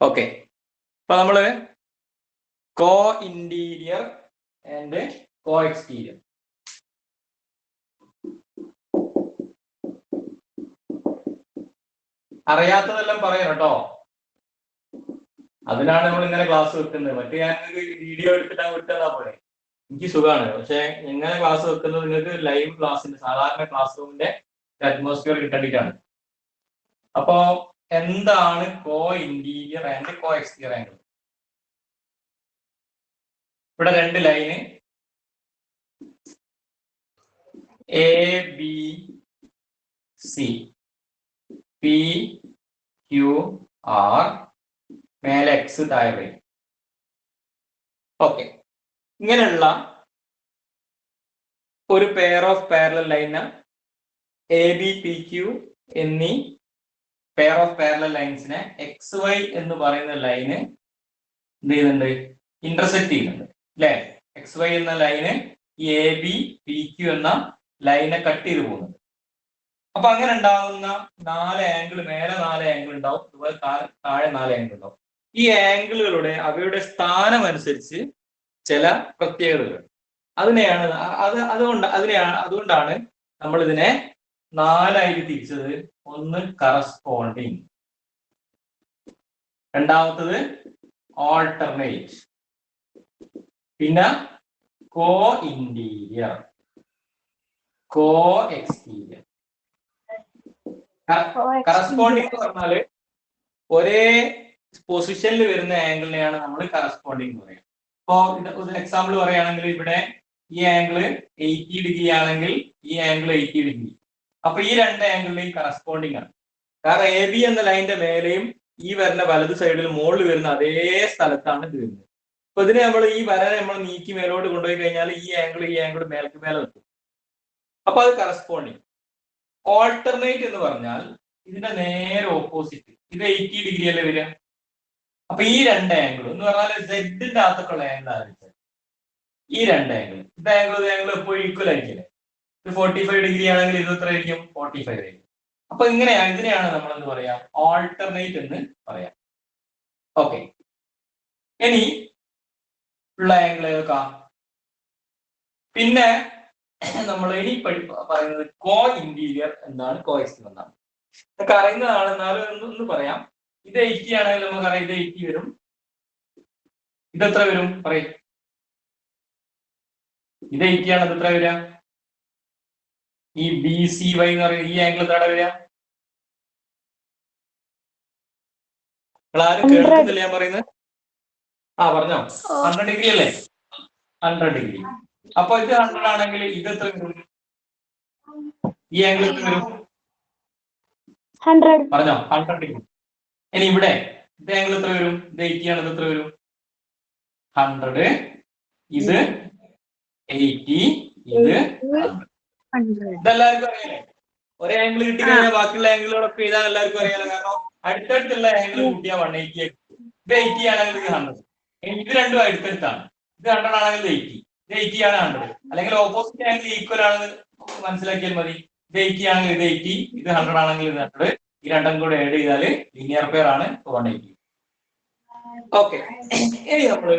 Okay, അപ്പൊ നമ്മള് co interior and co exterior. അറിയാത്തതെല്ലാം പറയാം കേട്ടോ. അതിനാണ് നമ്മൾ ഇങ്ങനെ ക്ലാസ് വെക്കുന്നത്. മറ്റേ ഞാൻ വീഡിയോ എടുത്തിട്ട് വിട്ടതാ പോലെ എനിക്ക് സുഖമാണ്. പക്ഷെ എങ്ങനെ ക്ലാസ് വെക്കുന്നത് നിങ്ങൾക്ക് ലൈവ് ക്ലാസ്സിന്റെ സാധാരണ ക്ലാസ് റൂമിന്റെ അറ്റ്മോസ്ഫിയർ കിട്ടേണ്ടിട്ടാണ്. അപ്പോ എന്താണ് co interior and co exterior angle? ഇവിടെ രണ്ട് line A B C, P Q R, മേലെ എക്സ് താഴെ. ഓക്കെ, ഇങ്ങനെയുള്ള ഒരു പെയർ ഓഫ് പാരലൽ ലൈന എ ബി പി ക്യു എന്നീ പെയർ ഓഫ് പാരലൽ ലൈൻസിനെ എക്സ് വൈ എന്ന് പറയുന്ന ലൈന് എന്ത് ചെയ്യുന്നുണ്ട്? ഇന്റർസെക്ട് ചെയ്യുന്നുണ്ട് അല്ലെ? എക്സ് വൈ എന്ന ലൈന് ഈ എ ബി പി ക്യു എന്ന ലൈനെ കട്ട് ചെയ്ത് പോകുന്നുണ്ട്. അപ്പൊ അങ്ങനെ ഉണ്ടാകുന്ന 4 ആംഗിൾ, മേലെ 4 ആംഗിൾ ഉണ്ടാവും, അതുപോലെ താഴെ 4 ആംഗിൾ ഉണ്ടാവും. ഈ ആംഗിളുകളുടെ അവയുടെ സ്ഥാനം അനുസരിച്ച് ചില പ്രത്യേകതകൾ. അതുകൊണ്ടാണ് നമ്മൾ ഇതിനെ 4ആയിട്ട് തിരിച്ചത്. ഒന്ന് കറസ്പോണ്ടിങ്, രണ്ടാമത്തത് ഓൾട്ടർനേറ്റ്, പിന്നെ കോ ഇന്റീരിയർ, കോ എക്സ്റ്റീരിയർ. കറസ്പോണ്ടിങ് എന്ന് പറഞ്ഞാല് ഒരേ പൊസിഷനിൽ വരുന്ന ആംഗിളിനെയാണ് നമ്മൾ കറസ്പോണ്ടിങ് എന്ന് പറയുക. ഇപ്പോ ഒരു എക്സാമ്പിൾ പറയുകയാണെങ്കിൽ ഇവിടെ ഈ ആംഗിള് 80 ഡിഗ്രി ആണെങ്കിൽ ഈ ആംഗിൾ 80 ഡിഗ്രി. അപ്പൊ ഈ രണ്ട് ആംഗിളിനെയും കറസ്പോണ്ടിങ് ആണ്. കാരണം എ ബി എന്ന ലൈനിന്റെ മേലെയും ഈ വരുന്ന വലത് സൈഡിൽ മുകളിൽ വരുന്ന അതേ സ്ഥലത്താണ് ഇത് വരുന്നത്. അപ്പൊ ഇതിനെ നമ്മൾ ഈ വരനെ നമ്മൾ നീക്കി മേലോട്ട് കൊണ്ടുപോയി കഴിഞ്ഞാൽ ഈ ആംഗിൾ മേലേക്ക് മേലെ നിൽക്കും. അപ്പൊ അത് കറസ്പോണ്ടിങ്. ഓൾട്ടർനേറ്റ് എന്ന് പറഞ്ഞാൽ ഇതിന്റെ നേരെ ഓപ്പോസിറ്റ്. ഇത് 80 ഡിഗ്രി അല്ലേ വരിക. അപ്പൊ ഈ രണ്ട് ആംഗിൾ എന്ന് പറഞ്ഞാൽ സെഡിന്റെ അകത്തൊക്കെയുള്ള ആംഗിൾ ആയിരിക്കും ഈ രണ്ട് ആംഗിൾ. ഇത് ആംഗിൾ എപ്പോഴും ഈക്വൽ ആയിരിക്കില്ലേ? ഇത് 45 ഡിഗ്രി ആണെങ്കിൽ ഇത് എത്ര ആയിരിക്കും? 45 ആയിരിക്കും. അപ്പൊ ഇതിനെയാണ് നമ്മൾ എന്ത് പറയാം? ഓൾട്ടർനേറ്റ് എന്ന് പറയാം. ഓക്കെ, ഇനി ഉള്ള ആംഗിൾ ഏതൊക്കെ? പിന്നെ നമ്മൾ ഇനി പറയുന്നത് കോ ഇന്റീരിയർ എന്താണ്, കോ എക്സ്റ്റീരിയർ എന്താണ്. ഇതൊക്കെ അറിയുന്നതാണ്, എന്നാലും ഒന്ന് പറയാം. ഇത് 80 ആണെങ്കിൽ നമുക്കറിയാം ഇത് 80 വരും. ഇതെത്ര വരും പറയും? ഇത് 80 ആണ്. ഇത് എത്ര വരിക? ഈ ബി സി വൈ എന്ന് പറയുന്നത് ഈ ആംഗിൾ എത്ര വരിക? നിങ്ങൾ ആരും കേൾക്കുന്നില്ല ഞാൻ പറയുന്നത്? പറഞ്ഞോ. 100 ഡിഗ്രി അല്ലേ? 100 ഡിഗ്രി. അപ്പൊ ഇത് 100 ആണെങ്കിൽ ഇത് എത്ര വരും? ഈ ആംഗിൾ എത്ര വരും? 100. പറഞ്ഞോ. 100 ഡിഗ്രി. ഇനി ഇവിടെ ഇത് ആംഗിൾ എത്ര വരും? ഇത് 80 ആണ്. ഇത് എത്ര വരും? 100. ഇത് 80, ഇത് 100. ഇതെല്ലാവർക്കും അറിയാലേ? ഒരേ ആംഗിൾ കിട്ടിക്കഴിഞ്ഞാൽ ബാക്കിയുള്ള ആംഗിളുകളൊക്കെ എഴുതാൻ എല്ലാവർക്കും അറിയാലോ. കാരണം അടുത്തടുത്തുള്ള ആംഗിൾ കൂട്ടിയാൽ 180. ഇത് 80 ആണെങ്കിൽ ഇത് 100. ഇത് രണ്ടും അടുത്തടുത്താണ്. ഇത് 100 ആണെങ്കിൽ 80. ഇത് 80 ആണ് 100. അല്ലെങ്കിൽ ഓപ്പോസിറ്റ് ആംഗിൾ ഈക്വൽ ആണെന്ന് മനസ്സിലാക്കിയാൽ മതി. ഇത് 80 ആണെങ്കിൽ ഇത് 80, ഇത് 100 ആണെങ്കിൽ ഇത് 100. ഈ രണ്ടും കൂടെ ആഡ് ചെയ്താൽ ലീനിയർ പെയർ ആണ് 180. ഓക്കെ, ഇനി നമ്മള്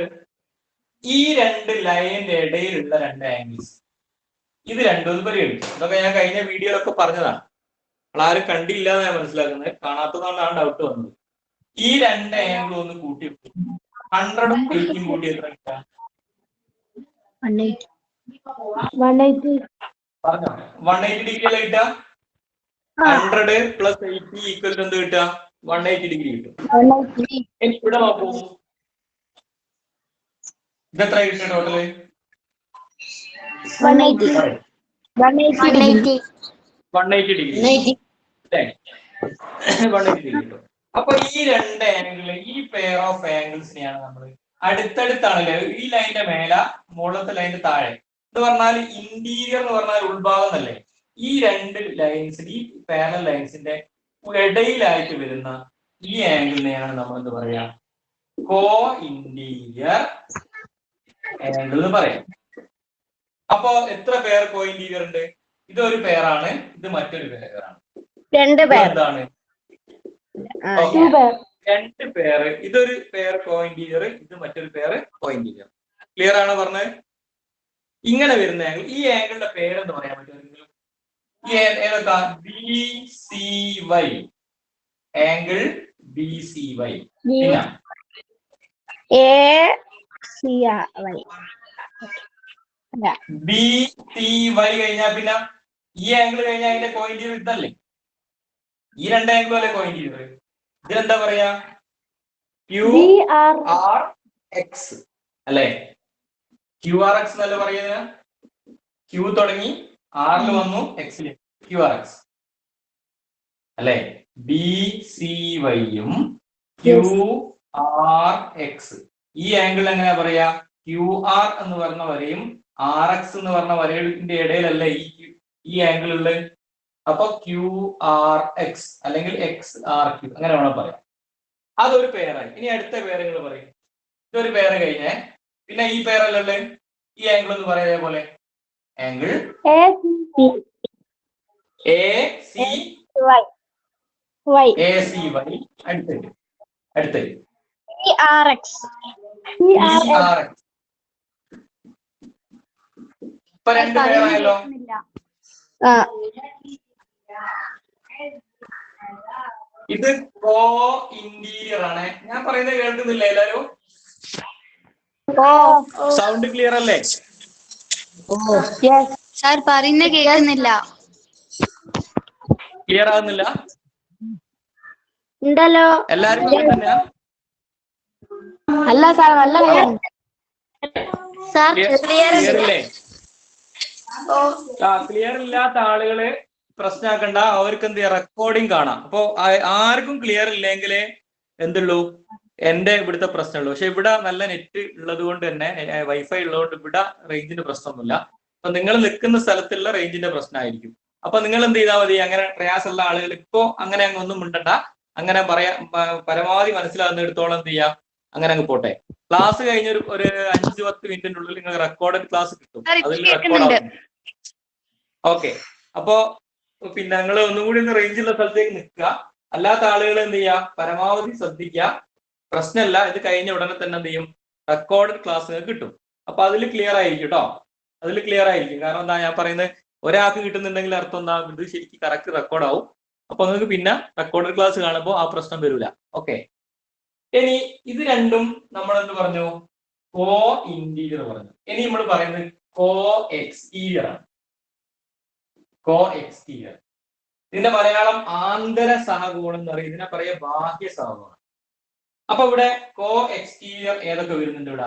ഈ രണ്ട് ലൈനിന്റെ ഇടയിലുള്ള രണ്ട് ആംഗിൾസ്, ഇത് രണ്ടും പരിഗണിക്കും. ഇതൊക്കെ ഞാൻ കഴിഞ്ഞ വീഡിയോയിലൊക്കെ പറഞ്ഞതാണ്. ആരും കണ്ടില്ല എന്ന് ഞാൻ മനസ്സിലാക്കുന്നത്. കാണാത്തതുകൊണ്ടാണ് ഡൗട്ട് വന്നത്. ഈ രണ്ട് ആംഗിൾ ഒന്ന് കൂട്ടി 100 80 കൂട്ടി എത്ര കിട്ടാം? 180. പറഞ്ഞോ. 180 ഡിഗ്രി അല്ലേ കിട്ടുക? 100 + 80 ഈക്വൽ എന്ത് കിട്ടുക? 180 ഡിഗ്രി കിട്ടും. ഇനി ഇവിടെ നോക്കൂ, ഇതെത്ര കിട്ടുക ടോട്ടല്? 180 ഡിഗ്രി. 180 ഡിഗ്രി കിട്ടും. അപ്പൊ ഈ രണ്ട് ആംഗിൾ, ഈ പെയർ ഓഫ് ആംഗിൾസിനെയാണ് നമ്മൾ അടുത്തടുത്താണല്ലേ, ഈ ലൈനിന്റെ മേല മുകളിലത്തെ ലൈനിന്റെ താഴെ എന്ന് പറഞ്ഞാൽ ഇന്റീരിയർ എന്ന് പറഞ്ഞാൽ ഉൾഭാഗം എന്നല്ലേ. ഈ രണ്ട് ലൈൻസിന്, ഈ പാരലൽ ലൈൻസിന്റെ ഇടയിലായിട്ട് വരുന്ന ഈ ആംഗിളിനെയാണ് നമ്മൾ എന്ത് പറയാ? കോ ഇന്റീരിയർ ആംഗിൾ എന്ന് പറയാം. അപ്പോ എത്ര പെയർ കോ ഇന്റീരിയർ ഉണ്ട്? ഇതൊരു പെയറാണ്, ഇത് മറ്റൊരു പെയറാണ്. എന്താണ്? രണ്ട് പേര്, ഇതൊരു പേർ കോ ഇന്റീരിയർ, ഇത് മറ്റൊരു പേർ കോ ഇന്റീരിയർ. ക്ലിയർ ആണ് പറഞ്ഞത്? ഇങ്ങനെ വരുന്ന ആംഗിൾ, ഈ ആംഗിളിന്റെ പേരെന്ന് പറയാൻ പറ്റുമെങ്കിലും ഈ ഏതൊക്കെ B C Y, angle B C Y. പിന്നെ ബി സി വൈ കഴിഞ്ഞാൽ പിന്നെ ഈ ആംഗിൾ കഴിഞ്ഞാൽ അതിന്റെ കോ ഇന്റീരിയർ ഇതല്ലേ, ഈ രണ്ട് ആംഗിളും അല്ലേ കോ ഇന്റീരിയർ. ഇതിനെന്താ പറയാ? ക്യു ആർ എക്സ് അല്ലെ? ക്യു ആർ എക്സ് എന്നല്ല പറയുന്നത്. ക്യൂ തുടങ്ങി ആറിൽ വന്നു എക്സിൽ, ക്യു ആർ എക്സ് അല്ലെ? ബി സി വൈയും ക്യു ആർ എക്സ്, ഈ ആംഗിൾ എങ്ങനെയാ പറയാ? ക്യു ആർ എന്ന് പറഞ്ഞ വരയും ആർ എക്സ് എന്ന് പറഞ്ഞ വരയുടെ ഇടയിലല്ലേ ഈ ആംഗിൾ ഉള്ളത്. അപ്പൊ ക്യു ആർ എക്സ് അല്ലെങ്കിൽ എക്സ് ആർ ക്യൂ അങ്ങനെ വേണം പറയാം. അതൊരു പേരായി. ഇനി അടുത്ത പേരുകൾ പറയും. ഇതൊരു പേര് കഴിഞ്ഞേ, പിന്നെ ഈ പേരല്ലേ ഈ ആംഗിൾ എന്ന് പറയുന്ന പോലെ ആംഗിൾ എ സി വൈ. അടുത്ത് ഇപ്പൊ രണ്ട് പേരായല്ലോ. ഇത് കോ ഇന്റീരിയർ ആണ്. ഞാൻ പറയുന്നത് കേൾക്കുന്നില്ല എല്ലാരും? സൗണ്ട് ക്ലിയർ അല്ലേ? സാർ പറയുന്ന കേൾക്കുന്നില്ല. ക്ലിയർ ആകുന്നില്ല? ഉണ്ടല്ലോ. എല്ലാരും കേൾക്കുന്നില്ല? അല്ല സാർ, നല്ല ക്ലിയർ ഇല്ലേ? ക്ലിയർ ഇല്ലാത്ത ആളുകള് പ്രശ്നമാക്കണ്ട, അവർക്ക് എന്ത് ചെയ്യാം, റെക്കോർഡിങ് കാണാം. അപ്പൊ ആർക്കും ക്ലിയർ ഇല്ലെങ്കിൽ എന്തുള്ളൂ, എന്റെ ഇവിടുത്തെ പ്രശ്നമുള്ളൂ. പക്ഷെ ഇവിടെ നല്ല നെറ്റ് ഉള്ളത് കൊണ്ട് തന്നെ, വൈഫൈ ഉള്ളതുകൊണ്ട് ഇവിടെ റേഞ്ചിന്റെ പ്രശ്നമൊന്നുമില്ല. അപ്പൊ നിങ്ങൾ നിൽക്കുന്ന സ്ഥലത്തുള്ള റേഞ്ചിന്റെ പ്രശ്നമായിരിക്കും. അപ്പൊ നിങ്ങൾ എന്ത് ചെയ്താൽ മതി, അങ്ങനെ പ്രയാസമുള്ള ആളുകൾ ഇപ്പോ അങ്ങനെ അങ്ങ് ഒന്നും മിണ്ടണ്ട, അങ്ങനെ പരമാവധി മനസ്സിലാകുന്നിടത്തോളം എന്ത് ചെയ്യാം, അങ്ങനെ അങ്ങ് പോട്ടെ. ക്ലാസ് കഴിഞ്ഞ ഒരു 5-10 മിനിറ്റിനുള്ളിൽ നിങ്ങൾ റെക്കോർഡഡ് ക്ലാസ് കിട്ടും. അതിൽ റെക്കോർഡ് ആവും. ഓക്കെ. അപ്പോ പിന്നെ നിങ്ങൾ ഒന്നുകൂടി ഒന്ന് റേഞ്ചുള്ള സ്ഥലത്തേക്ക് നിൽക്കുക. അല്ലാത്ത ആളുകൾ എന്ത് ചെയ്യുക, പരമാവധി ശ്രദ്ധിക്കുക. പ്രശ്നമല്ല, ഇത് കഴിഞ്ഞ ഉടനെ തന്നെ എന്ത് ചെയ്യും, റെക്കോർഡഡ് ക്ലാസ് കിട്ടും. അപ്പൊ അതിൽ ക്ലിയർ ആയിരിക്കും കേട്ടോ, അതിൽ ക്ലിയർ ആയിരിക്കും. കാരണം എന്താ ഞാൻ പറയുന്നത്, ഒരാൾക്ക് കിട്ടുന്നുണ്ടെങ്കിൽ അർത്ഥം എന്താ, ഇത് ശരിക്കും കറക്റ്റ് റെക്കോർഡ് ആവും. അപ്പൊ നിങ്ങൾക്ക് പിന്നെ റെക്കോർഡഡ് ക്ലാസ് കാണുമ്പോൾ ആ പ്രശ്നം വരില്ല. ഓക്കെ. ഇനി ഇത് രണ്ടും നമ്മൾ എന്ത് പറഞ്ഞു, കോ ഇന്റീരിയർ പറഞ്ഞു. ഇനി നമ്മൾ പറയുന്നത് കോ എക്സ്റ്റീരിയർ ആണ്. കോ എക്സ്റ്റീരിയർ, ഇതിന്റെ മലയാളം ആന്തര സഹകോണം എന്ന് പറയും. ഇതിനെ പറയാ ബാഹ്യ സഹകോണം. അപ്പൊ ഇവിടെ കോ എക്സ്റ്റീരിയർ ഏതൊക്കെ വരുന്നുണ്ട് ഇവിടെ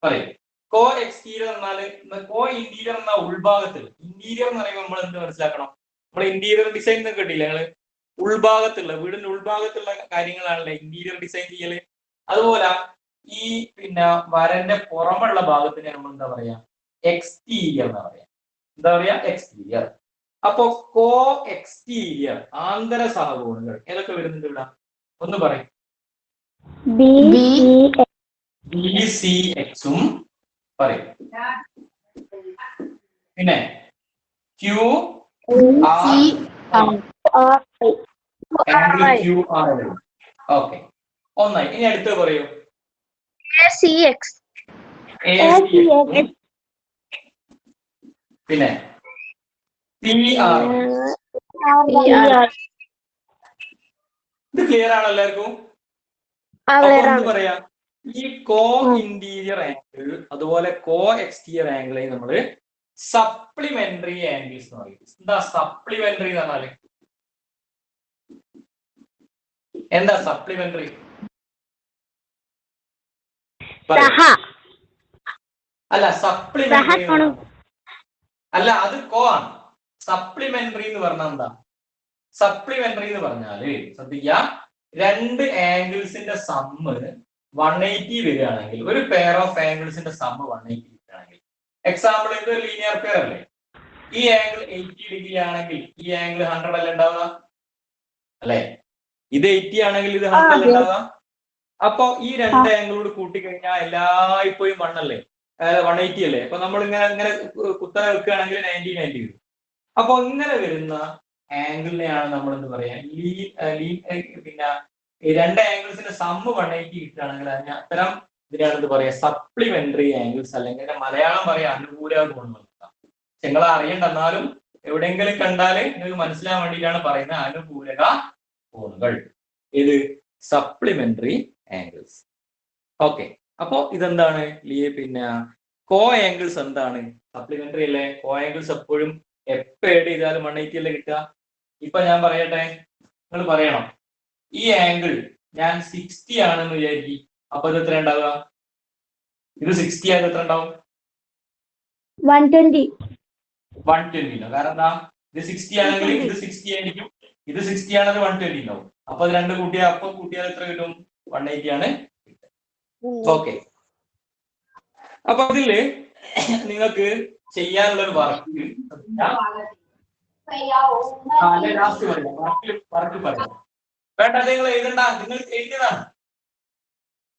പറയും. കോ എക്സ്റ്റീരിയർ എന്നാല്, കോ ഇന്റീരിയർ എന്ന ഉൾഭാഗത്തിൽ, ഇന്റീരിയർ എന്ന് പറയുമ്പോൾ നമ്മൾ എന്ത് മനസ്സിലാക്കണം, നമ്മൾ ഇന്റീരിയർ ഡിസൈൻ എന്നൊക്കെ കിട്ടിയില്ല ഞങ്ങള്, ഉൾഭാഗത്തുള്ള വീടിന്റെ ഉൾഭാഗത്തുള്ള കാര്യങ്ങളാണല്ലേ ഇന്റീരിയർ ഡിസൈൻ ചെയ്യല്. അതുപോലെ ഈ പിന്നെ വരന്റെ പുറമുള്ള ഭാഗത്തിന് നമ്മൾ എന്താ പറയാ, എക്സ്റ്റീരിയർ എന്ന് പറയാ. എന്താ പറയാ, എക്സ്റ്റീരിയർ. അപ്പൊ കോ എക്സ്റ്റീരിയർ ആന്തര സഹകോണങ്ങൾ ഏതൊക്കെ വരുന്നുണ്ട് ഇവിടെ ഒന്ന് പറയും. ബി സി എക്സും പറയും, പിന്നെ ക്യൂ ക്യൂ ആർ. ഓക്കെ, ഒന്നായി. ഇനി അടുത്ത് പറയൂ, പിന്നെ ഇത് ക്ലിയർ ആണോ എല്ലാവർക്കും? പറയാ, ഈ കോ ഇന്റീരിയർ ആംഗിൾ അതുപോലെ കോ എക്സ്റ്റീരിയർ ആംഗിളെ നമ്മള് സപ്ലിമെന്ററി ആംഗിൾസ് എന്ന് പറയും. എന്താ സപ്ലിമെന്ററി എന്ന് പറഞ്ഞാല്? എന്താ സപ്ലിമെന്ററി? അല്ല, സപ്ലിമെന്ററി അല്ല, അത് കോ ആണ്. സപ്ലിമെന്ററി എന്ന് പറഞ്ഞാൽ എന്താ? സപ്ലിമെന്ററി എന്ന് പറഞ്ഞാല് ശ്രദ്ധിക്കുക, രണ്ട് ആംഗിൾസിന്റെ സമ്മ് 180 വരികയാണെങ്കിൽ, ഒരു പെയർ ഓഫ് ആംഗിൾസിന്റെ സമ്മ് 180 വരികയാണെങ്കിൽ, എക്സാമ്പിൾ ഇത് ലീനിയർ പെയർ അല്ലേ, ഈ ആംഗിൾ 80 ഡിഗ്രി ആണെങ്കിൽ ഈ ആംഗിൾ 100 അല്ല ഉണ്ടാവുക അല്ലെ? ഇത് 80 ആണെങ്കിൽ ഇത് 100 അല്ല ഉണ്ടാവുക. അപ്പൊ ഈ രണ്ട് ആംഗിളോട് കൂട്ടിക്കഴിഞ്ഞാൽ എല്ലായ്പ്പോഴും 1 അല്ലേ, 180 അല്ലേ? അപ്പൊ നമ്മൾ ഇങ്ങനെ കുത്തനെ വെക്കുകയാണെങ്കിൽ 90 വരും. അപ്പൊ ഇങ്ങനെ വരുന്ന ആംഗിളിനെയാണ് നമ്മൾ എന്ത് പറയാ, പിന്നെ ഈ രണ്ട് ആംഗിൾസിന്റെ സമ്മ് 180 കിട്ടുകയാണെങ്കിൽ അതിന് അത്തരം ഇതിനാണ് എന്ത് പറയാ സപ്ലിമെന്ററി ആംഗിൾസ്, അല്ലെങ്കിൽ മലയാളം പറയാ അനുകൂല കോണുകൾ. നിങ്ങൾ അറിയണ്ട, എന്നാലും എവിടെയെങ്കിലും കണ്ടാല് നിങ്ങൾക്ക് മനസ്സിലാൻ വേണ്ടിയിട്ടാണ് പറയുന്നത് അനുകൂലക കോണുകൾ. ഇത് സപ്ലിമെന്ററി ആംഗിൾസ്. ഓക്കെ, അപ്പോ ഇതെന്താണ് പിന്നെ കോ ആംഗിൾസ് എന്താണ്? സപ്ലിമെന്ററി അല്ലേ? കോ ആംഗിൾസ് എപ്പോഴും എപ്പോ ഏഡ് ചെയ്താലും 180 അല്ലേ കിട്ടുക. ഇപ്പൊ ഞാൻ പറയട്ടെ, നിങ്ങൾ പറയണം ഈ ആംഗിൾ ഞാൻ 60 ആണെന്ന് വിചാരിക്കും. അപ്പൊ ഇത് എത്ര ഉണ്ടാവുക? ഇത് 60 ആയത് എത്ര ഉണ്ടാവും? 120. 120 ഉണ്ടാവും. കാരണം എന്താ? ഇത് 60 ആണെങ്കിൽ ഇത് 60 ആയിരിക്കും, ഇത് 60 ആണെങ്കിൽ 120 ഉണ്ടാവും. അപ്പൊ അത് രണ്ട് കൂട്ടിയാൽ എത്ര കിട്ടും? 180 ആണ്. ഓക്കെ, അപ്പൊ ഇതില് നിങ്ങൾക്ക് ചെയ്യാനുള്ള ഒരു വർക്ക് ലാസ്റ്റ് വർക്ക് പറയാം. വേണ്ട, നിങ്ങൾ എഴുതണ്ട, നിങ്ങൾ എഴുതിയതാണ്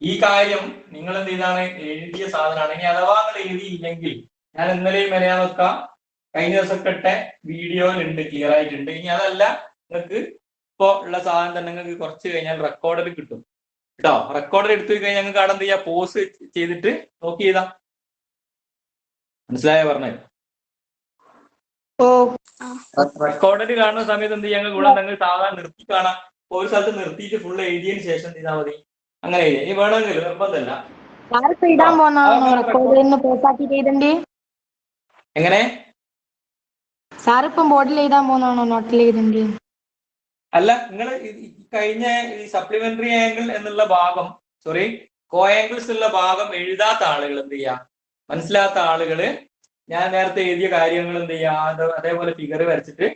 ഈ കാര്യം. നിങ്ങൾ എന്ത് ചെയ്താണ്? എഴുതിയ സാധനമാണ്. ഇനി അഥവാ നിങ്ങൾ എഴുതിയില്ലെങ്കിൽ ഞാൻ ഇന്നലെയും വരെയാണൊക്കെ കഴിഞ്ഞ ദിവസമൊക്കെ ഇട്ട വീഡിയോയിലുണ്ട്, ക്ലിയർ ആയിട്ടുണ്ട്. ഇനി അതല്ല, നിങ്ങൾക്ക് ഇപ്പോ ഉള്ള സാധനം തന്നെ നിങ്ങൾക്ക് കുറച്ച് കഴിഞ്ഞാൽ റെക്കോർഡിൽ കിട്ടും കേട്ടോ. റെക്കോർഡിൽ എടുത്തു കഴിഞ്ഞാൽ ഞങ്ങൾക്ക് അവിടെ എന്ത് ചെയ്യാം? പോസ് ചെയ്തിട്ട് നോക്കി ചെയ്താ മനസ്സിലായ പറഞ്ഞത്. റെക്കോർഡിൽ കാണുന്ന സമയത്ത് എന്ത് ചെയ്യാൻ കൂടെ നിങ്ങൾ സാധാരണ നിർത്തി കാണാം. ഒരു സ്ഥലത്ത് നിർത്തിയിട്ട് ഫുള്ള് എഴുതിയതിനു ശേഷം ചെയ്താൽ മതി. അങ്ങനെ എഴുതി. ഇനി വേണമെങ്കിൽ നിർബന്ധമല്ല. എങ്ങനെ സാറിപ്പം ബോർഡിൽ എഴുതാൻ പോകുന്നതാണോ നോട്ടിൽ എഴുതണ്ടേ? അല്ല, നിങ്ങൾ കഴിഞ്ഞ ഈ സപ്ലിമെന്ററി ആംഗിൾ എന്നുള്ള ഭാഗം, സോറി കോ ആംഗിൾസ് ഉള്ള ഭാഗം എഴുതാത്ത ആളുകൾ എന്ത് ചെയ്യാ? മനസ്സിലാത്ത ആളുകള് ഞാൻ നേരത്തെ എഴുതിയ കാര്യങ്ങൾ എന്ത് ചെയ്യാ? അതേപോലെ ഫിഗർ വരച്ചിട്ട്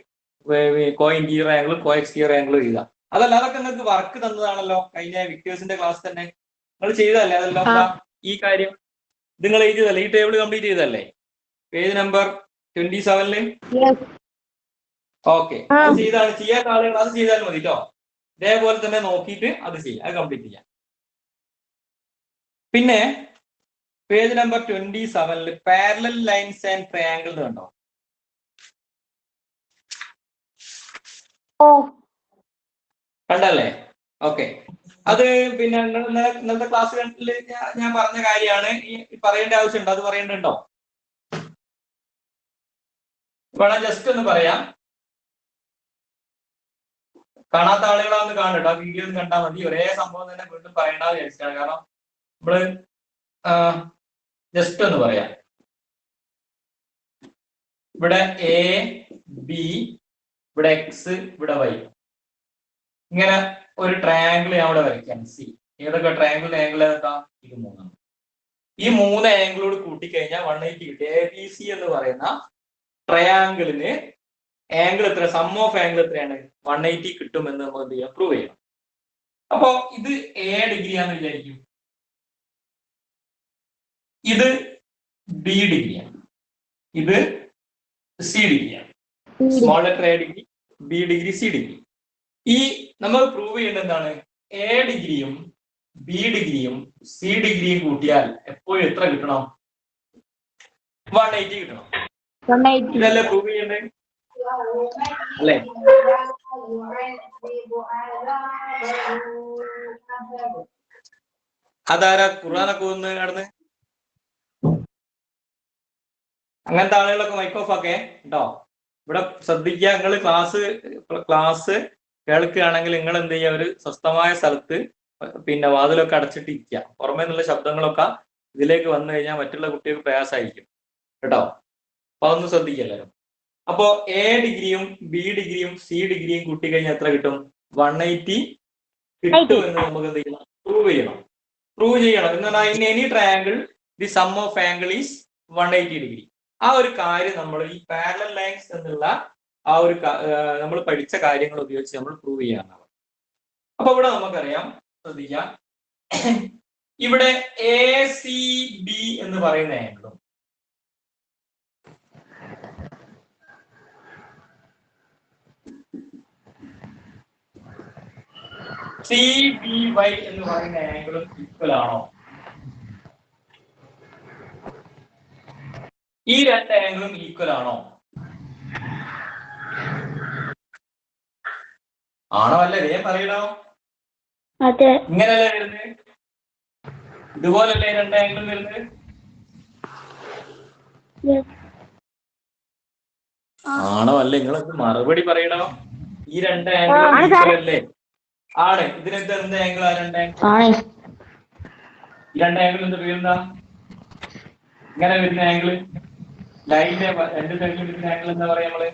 കോ ഇന്റീരിയർ ആംഗിളും കോ എക്സ്റ്റീരിയർ ആംഗിളും എഴുതാം. അതല്ല, അതൊക്കെ നിങ്ങൾക്ക് വർക്ക് തന്നതാണല്ലോ കഴിഞ്ഞ വിക്ടേഴ്സിന്റെ ക്ലാസ് തന്നെ. നിങ്ങൾ ചെയ്തതല്ലേ അതെല്ലാം? ഈ കാര്യം നിങ്ങൾ എഴുതിയതല്ലേ? ഈ ടേബിൾ കംപ്ലീറ്റ് ചെയ്തതല്ലേ? Page number 27. ഓക്കെ, അത് ചെയ്താണ്. ചെയ്യാത്ത ആളുകൾ അത് ചെയ്താൽ മതി കേട്ടോ. ഇതേപോലെ തന്നെ നോക്കിയിട്ട് അത് ചെയ്യാം, അത് കംപ്ലീറ്റ് ചെയ്യാം. പിന്നെ page number 27 parallel lines and triangle കണ്ടോ? കണ്ടല്ലേ? ഓക്കെ, അത് പിന്നെ ഇന്നത്തെ ക്ലാസ്സിൽ ഞാൻ പറഞ്ഞ കാര്യമാണ്. ഈ പറയേണ്ട ആവശ്യമുണ്ടോ? അത് പറയേണ്ടതുണ്ടോ? വേണം ജസ്റ്റ് ഒന്ന് പറയാം. കാണാത്ത ആളുകളൊന്ന് കാണട്ടോ, ആ വീഡിയോ ഒന്ന് കണ്ടാൽ മതി. ഒരേ സംഭവം തന്നെ വീണ്ടും പറയേണ്ടത് വിചാരിച്ചാണ്. കാരണം നമ്മള് ജസ്റ്റ് ഒന്ന് പറയാം. ഇവിടെ എ ബി, ഇവിടെ എക്സ്, ഇവിടെ വൈ, ഇങ്ങനെ ഒരു ട്രയാങ്കിൾ ഞാൻ ഇവിടെ വരയ്ക്കാം. സി. ഏതൊക്കെ ട്രയാങ്കിൾ ഏതാ? ഇത് മൂന്നാണ്. ഈ മൂന്ന് ആംഗിളോട് കൂട്ടിക്കഴിഞ്ഞാൽ 180 കിട്ടും. എ ബി സി എന്ന് പറയുന്ന ട്രയാങ്കിളിന് ആംഗിൾ എത്ര? സം ഓഫ് ആംഗിൾ എത്രയാണ്? 180 കിട്ടുമെന്ന് നമുക്ക് എന്ത് ചെയ്യാം? പ്രൂവ് ചെയ്യണം. അപ്പോ ഇത് എ ഡിഗ്രി ആണെന്ന് വിചാരിക്കും, ഇത് ബി ഡിഗ്രിയാണ്, ഇത് സി ഡിഗ്രിയാണ്. Small letter A degree, B degree, C degree. ഈ നമ്മൾ പ്രൂവ് ചെയ്യേണ്ടത് എന്താണ്? എ ഡിഗ്രിയും ബി ഡിഗ്രിയും സി ഡിഗ്രിയും കൂട്ടിയാൽ എപ്പോഴും എത്ര കിട്ടണം? 180 കിട്ടണം. ഇതല്ലേ പ്രൂവ് ചെയ്യേണ്ടത് അല്ലേ? അതാരാ ഖുർആനൊക്കെ ഒന്ന് കടന്ന്? അങ്ങനത്തെ ആളുകളൊക്കെ മൈക്ക് ഓഫ് ആക്കേ കേട്ടോ. ഇവിടെ ശ്രദ്ധിക്കുക. നിങ്ങൾ ക്ലാസ് കേൾക്കുകയാണെങ്കിൽ നിങ്ങൾ എന്ത് ചെയ്യുക? ഒരു സ്വസ്ഥമായ സ്ഥലത്ത് പിന്നെ വാതിലൊക്കെ അടച്ചിട്ട് ഇരിക്കുക. പുറമേ നിന്നുള്ള ശബ്ദങ്ങളൊക്കെ ഇതിലേക്ക് വന്നു കഴിഞ്ഞാൽ മറ്റുള്ള കുട്ടികൾക്ക് പ്രയാസമായിരിക്കും കേട്ടോ. അപ്പൊ അതൊന്ന് ശ്രദ്ധിക്കല്ലോ. അപ്പോ എ ഡിഗ്രിയും ബി ഡിഗ്രിയും സി ഡിഗ്രിയും കൂട്ടി കഴിഞ്ഞാൽ എത്ര കിട്ടും? 180 കിട്ടും എന്ന് നമുക്ക് എന്ത് ചെയ്യണം? പ്രൂവ് ചെയ്യണം. പ്രൂവ് ചെയ്യണം എന്ന് പറഞ്ഞാൽ in any triangle the sum of angle is 180 degree. ആ ഒരു കാര്യം നമ്മൾ ഈ പാരലൽ ലൈൻസ് എന്നുള്ള ആ ഒരു നമ്മൾ പഠിച്ച കാര്യങ്ങൾ ഉപയോഗിച്ച് നമ്മൾ പ്രൂവ് ചെയ്യാനാണ്. അപ്പൊ ഇവിടെ നമുക്കറിയാം, ശ്രദ്ധിക്കാം, ഇവിടെ എ സി ബി എന്ന് പറയുന്ന ആംഗിളും സി ബി വൈ എന്ന് പറയുന്ന ആംഗിളും ഈക്വൽ ആണോ? ഈ രണ്ട് ആംഗിളും ഈക്വൽ ആണോ? ആണോ അല്ലേ? വേഗം പറയണോ? അതെ. ഇങ്ങനല്ലേ വരുന്നത്? ഇതുപോലല്ലേ രണ്ട് ആംഗിളും വരുന്നത്? ആണോ അല്ലേ? നിങ്ങളൊക്കെ മറുപടി പറയണോ? ഈ രണ്ട് ആംഗിളും ഈക്വൽ അല്ലേ? ആണ്. ഇതിനെന്ത് എന്ത് ആംഗിൾ ആ രണ്ട് ആംഗിൾ? ഈ രണ്ട് ആംഗിൾ എന്ത് പേരുന്ന? ഇങ്ങനെ വരുന്ന ആംഗിള്, ലൈനിന്റെ രണ്ട് സൈഡിൽ വരുന്ന ആംഗിൾ എന്താ പറയാ നമ്മള്?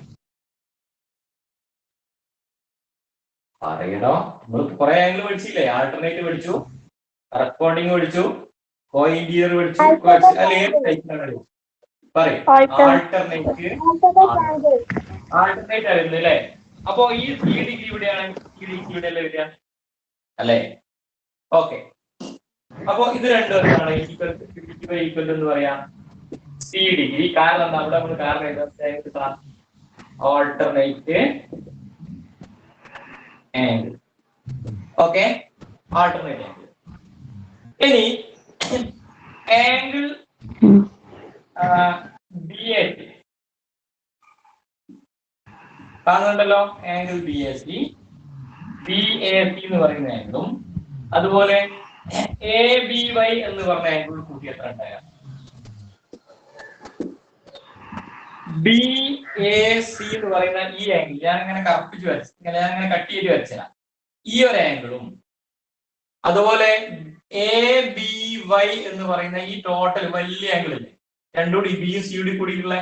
പറയണോ? നമ്മൾ കുറെ ആംഗിൾ പഠിച്ചില്ലേ? ആൾട്ടർനേറ്റ് പഠിച്ചു, കറസ്പോണ്ടിങ് പഠിച്ചു, കോ ഇന്റീരിയർ പഠിച്ചു, അല്ലെ? പറയും ആൾട്ടർനേറ്റ് ആൾട്ടർനേറ്റ് ആയിരുന്നു അല്ലേ? അപ്പൊ ഈ സി ഡിഗ്രി ഇവിടെയാണ്, ഈ ഡിഗ്രി ഇവിടെ അല്ലേ വരിക അല്ലേ? ഓക്കെ. അപ്പൊ ഇത് രണ്ടും എന്താണ് ഈക്വൽ എന്ന് പറയാം? C degree. കാരണം എന്താ? അവിടെ നമ്മൾ കാരണം എന്താ? Alternate angle. Okay, alternate angle. ഇനി ആംഗിൾ ബി എ സി കാണുന്നുണ്ടല്ലോ. Angle B A C, B A C എന്ന് പറയുന്ന ആംഗിളും അതുപോലെ എ ബി വൈ എന്ന് പറഞ്ഞ ആംഗിൾ കൂട്ടി എത്ര ഉണ്ടായാൽ? ബി എ സി എന്ന് പറയുന്ന ഈ ആംഗിൾ ഞാൻ ഇങ്ങനെ കറപ്പിച്ച് വരച്ച, ഞാൻ ഇങ്ങനെ കട്ട് ചെയ്ത് വരച്ചാ ഈ ഒരു ആംഗിളും അതുപോലെ എ ബി വൈ എന്ന് പറയുന്ന ഈ ടോട്ടൽ വലിയ ആംഗിൾ ഇല്ലേ, രണ്ടും കൂടി ബിയും സിയും കൂടിയിട്ടുള്ള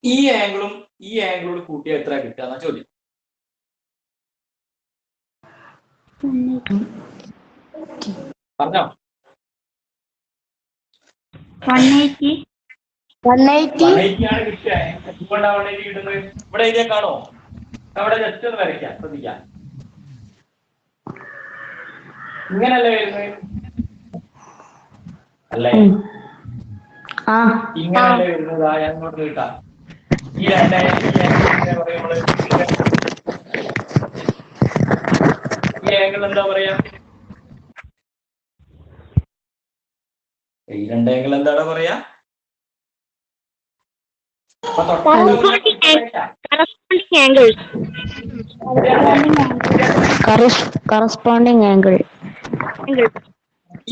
ഈ ആംഗിളും ഈ ആംഗിളോട് കൂട്ടിയാൽ എത്ര കിട്ടുക എന്നാ ചോദ്യം. പറഞ്ഞോ. 180. 180. ആണ് കിട്ടുക. എന്തുകൊണ്ടാണ് 180 കിട്ടുന്നത്? ഇവിടെ എഴുതിയാ കാണോ? അവിടെ ജസ്റ്റ് ഒന്ന് വരയ്ക്കാം, ശ്രദ്ധിക്കാം. ഇങ്ങനല്ലേ വരുന്നത് അല്ലേ? ഇങ്ങനല്ലേ വരുന്നത്? ഞാൻ ഇങ്ങോട്ട് കിട്ടാം. ഈ രണ്ടായിരത്തി ഈ ആംഗിൾ എന്താ പറയാ? ഈ രണ്ട് ആംഗിൾ എന്താണ് പറയാ? Corresponding angle.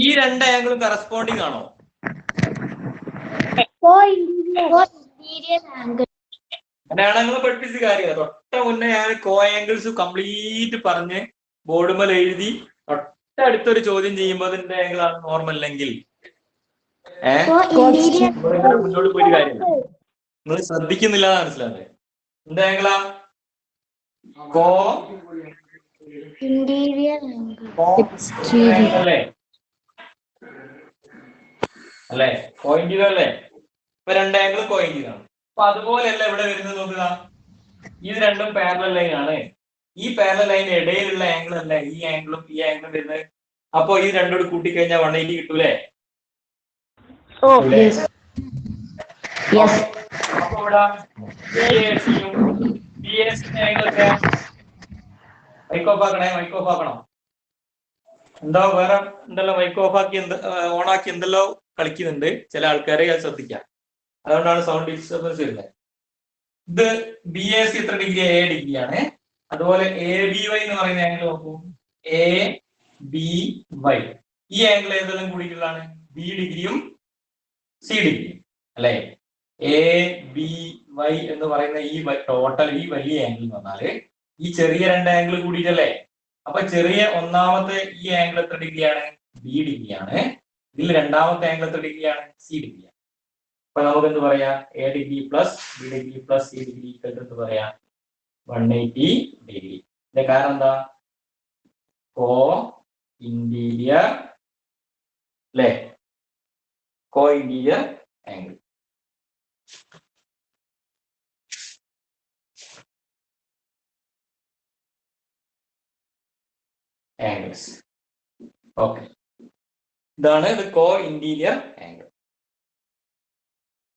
ഈ രണ്ട് ആംഗിളും കറസ്പോണ്ടിങ് ആണോ? അങ്ങനെയാണ് നിങ്ങൾ പഠിപ്പിച്ച കാര്യം. തൊട്ട മുന്നേ ഞാൻ കോ ആംഗിൾസ് കംപ്ലീറ്റ് പറഞ്ഞ് ബോർഡുമേൽ എഴുതി തൊട്ടടുത്തൊരു ചോദ്യം ചെയ്യുമ്പോൾ അതിന്റെ ആംഗിൾ ആണ് നോർമൽ അല്ലെങ്കിൽ മുന്നോട്ട് പോയിട്ട് കാര്യമില്ല. നിങ്ങൾ ശ്രദ്ധിക്കുന്നില്ല എന്ന് മനസ്സിലാവുന്നത്. എന്താ ആംഗിളാ? കോ ഇന്റീരിയർ അല്ലേ? അല്ലേ? കോ ഇന്റീരിയർ അല്ലേ? ഇപ്പൊ രണ്ട് ആംഗിളും കോ ഇന്റീരിയർ ആണ്. അപ്പൊ അതുപോലെയല്ല ഇവിടെ വരുന്നത്. നോക്കുക, ഇത് രണ്ടും പാരലൽ ലൈൻ ആണ്. ഈ പാരലൽ ലൈനിന്റെ ഇടയിലുള്ള ആംഗിൾ അല്ല ഈ ആംഗിളും ഈ ആംഗിളും വരുന്നത്. അപ്പൊ ഈ രണ്ടോട് കൂട്ടിക്കഴിഞ്ഞാൽ 180 കിട്ടൂലേ? അപ്പൊ ഇവിടെ മൈക്ക് ഓഫ് ആക്കണേ, മൈക്ക് ഓഫ് ആക്കണം. എന്തോ വേറെ ഉണ്ടല്ലോ, മൈക്ക് ഓഫ് ആക്കി ഓണാക്കി എന്തെല്ലോ കളിക്കുന്നുണ്ട് ചില ആൾക്കാരെ. അത് ശ്രദ്ധിക്കാം. അതുകൊണ്ടാണ് സൗണ്ട് ഡിസ്റ്റർബൻസ് വരുന്നത്. ഇത് ബി എ സി എത്ര ഡിഗ്രി? എ ഡിഗ്രി ആണ്. അതുപോലെ എ ബി വൈ എന്ന് പറയുന്ന ആംഗിൾ നോക്കൂ. എ ബി വൈ ഈ ആംഗിൾ ഏതെല്ലാം കൂടിയിട്ടുള്ളതാണ്? ബി ഡിഗ്രിയും സി ഡിഗ്രിയും അല്ലെ? എ ബി വൈ എന്ന് പറയുന്ന ഈ ടോട്ടൽ ഈ വലിയ ആംഗിൾ എന്ന് പറഞ്ഞാല് ഈ ചെറിയ രണ്ട് ആംഗിൾ കൂടിയിട്ടല്ലേ? അപ്പൊ ചെറിയ ഒന്നാമത്തെ ഈ ആംഗിൾ എത്ര ഡിഗ്രിയാണ്? ബി ഡിഗ്രിയാണ്. ഇതിൽ രണ്ടാമത്തെ ആംഗിൾ എത്ര ഡിഗ്രിയാണ്? സി ഡിഗ്രിയാണ്. അപ്പൊ നമുക്ക് എന്ത് പറയാം? A degree plus B degree plus C degree എന്ത് പറയാം? 180 ഡിഗ്രി. ഇതിന്റെ കാരണം എന്താ? കോ ഇന്റീരിയർ അല്ലേ? കോ ഇന്റീരിയർ ആംഗിൾ. ആംഗിൾസ്. ഓക്കെ, ഇതാണ് ഇത് കോ ഇന്റീരിയർ ആംഗിൾ.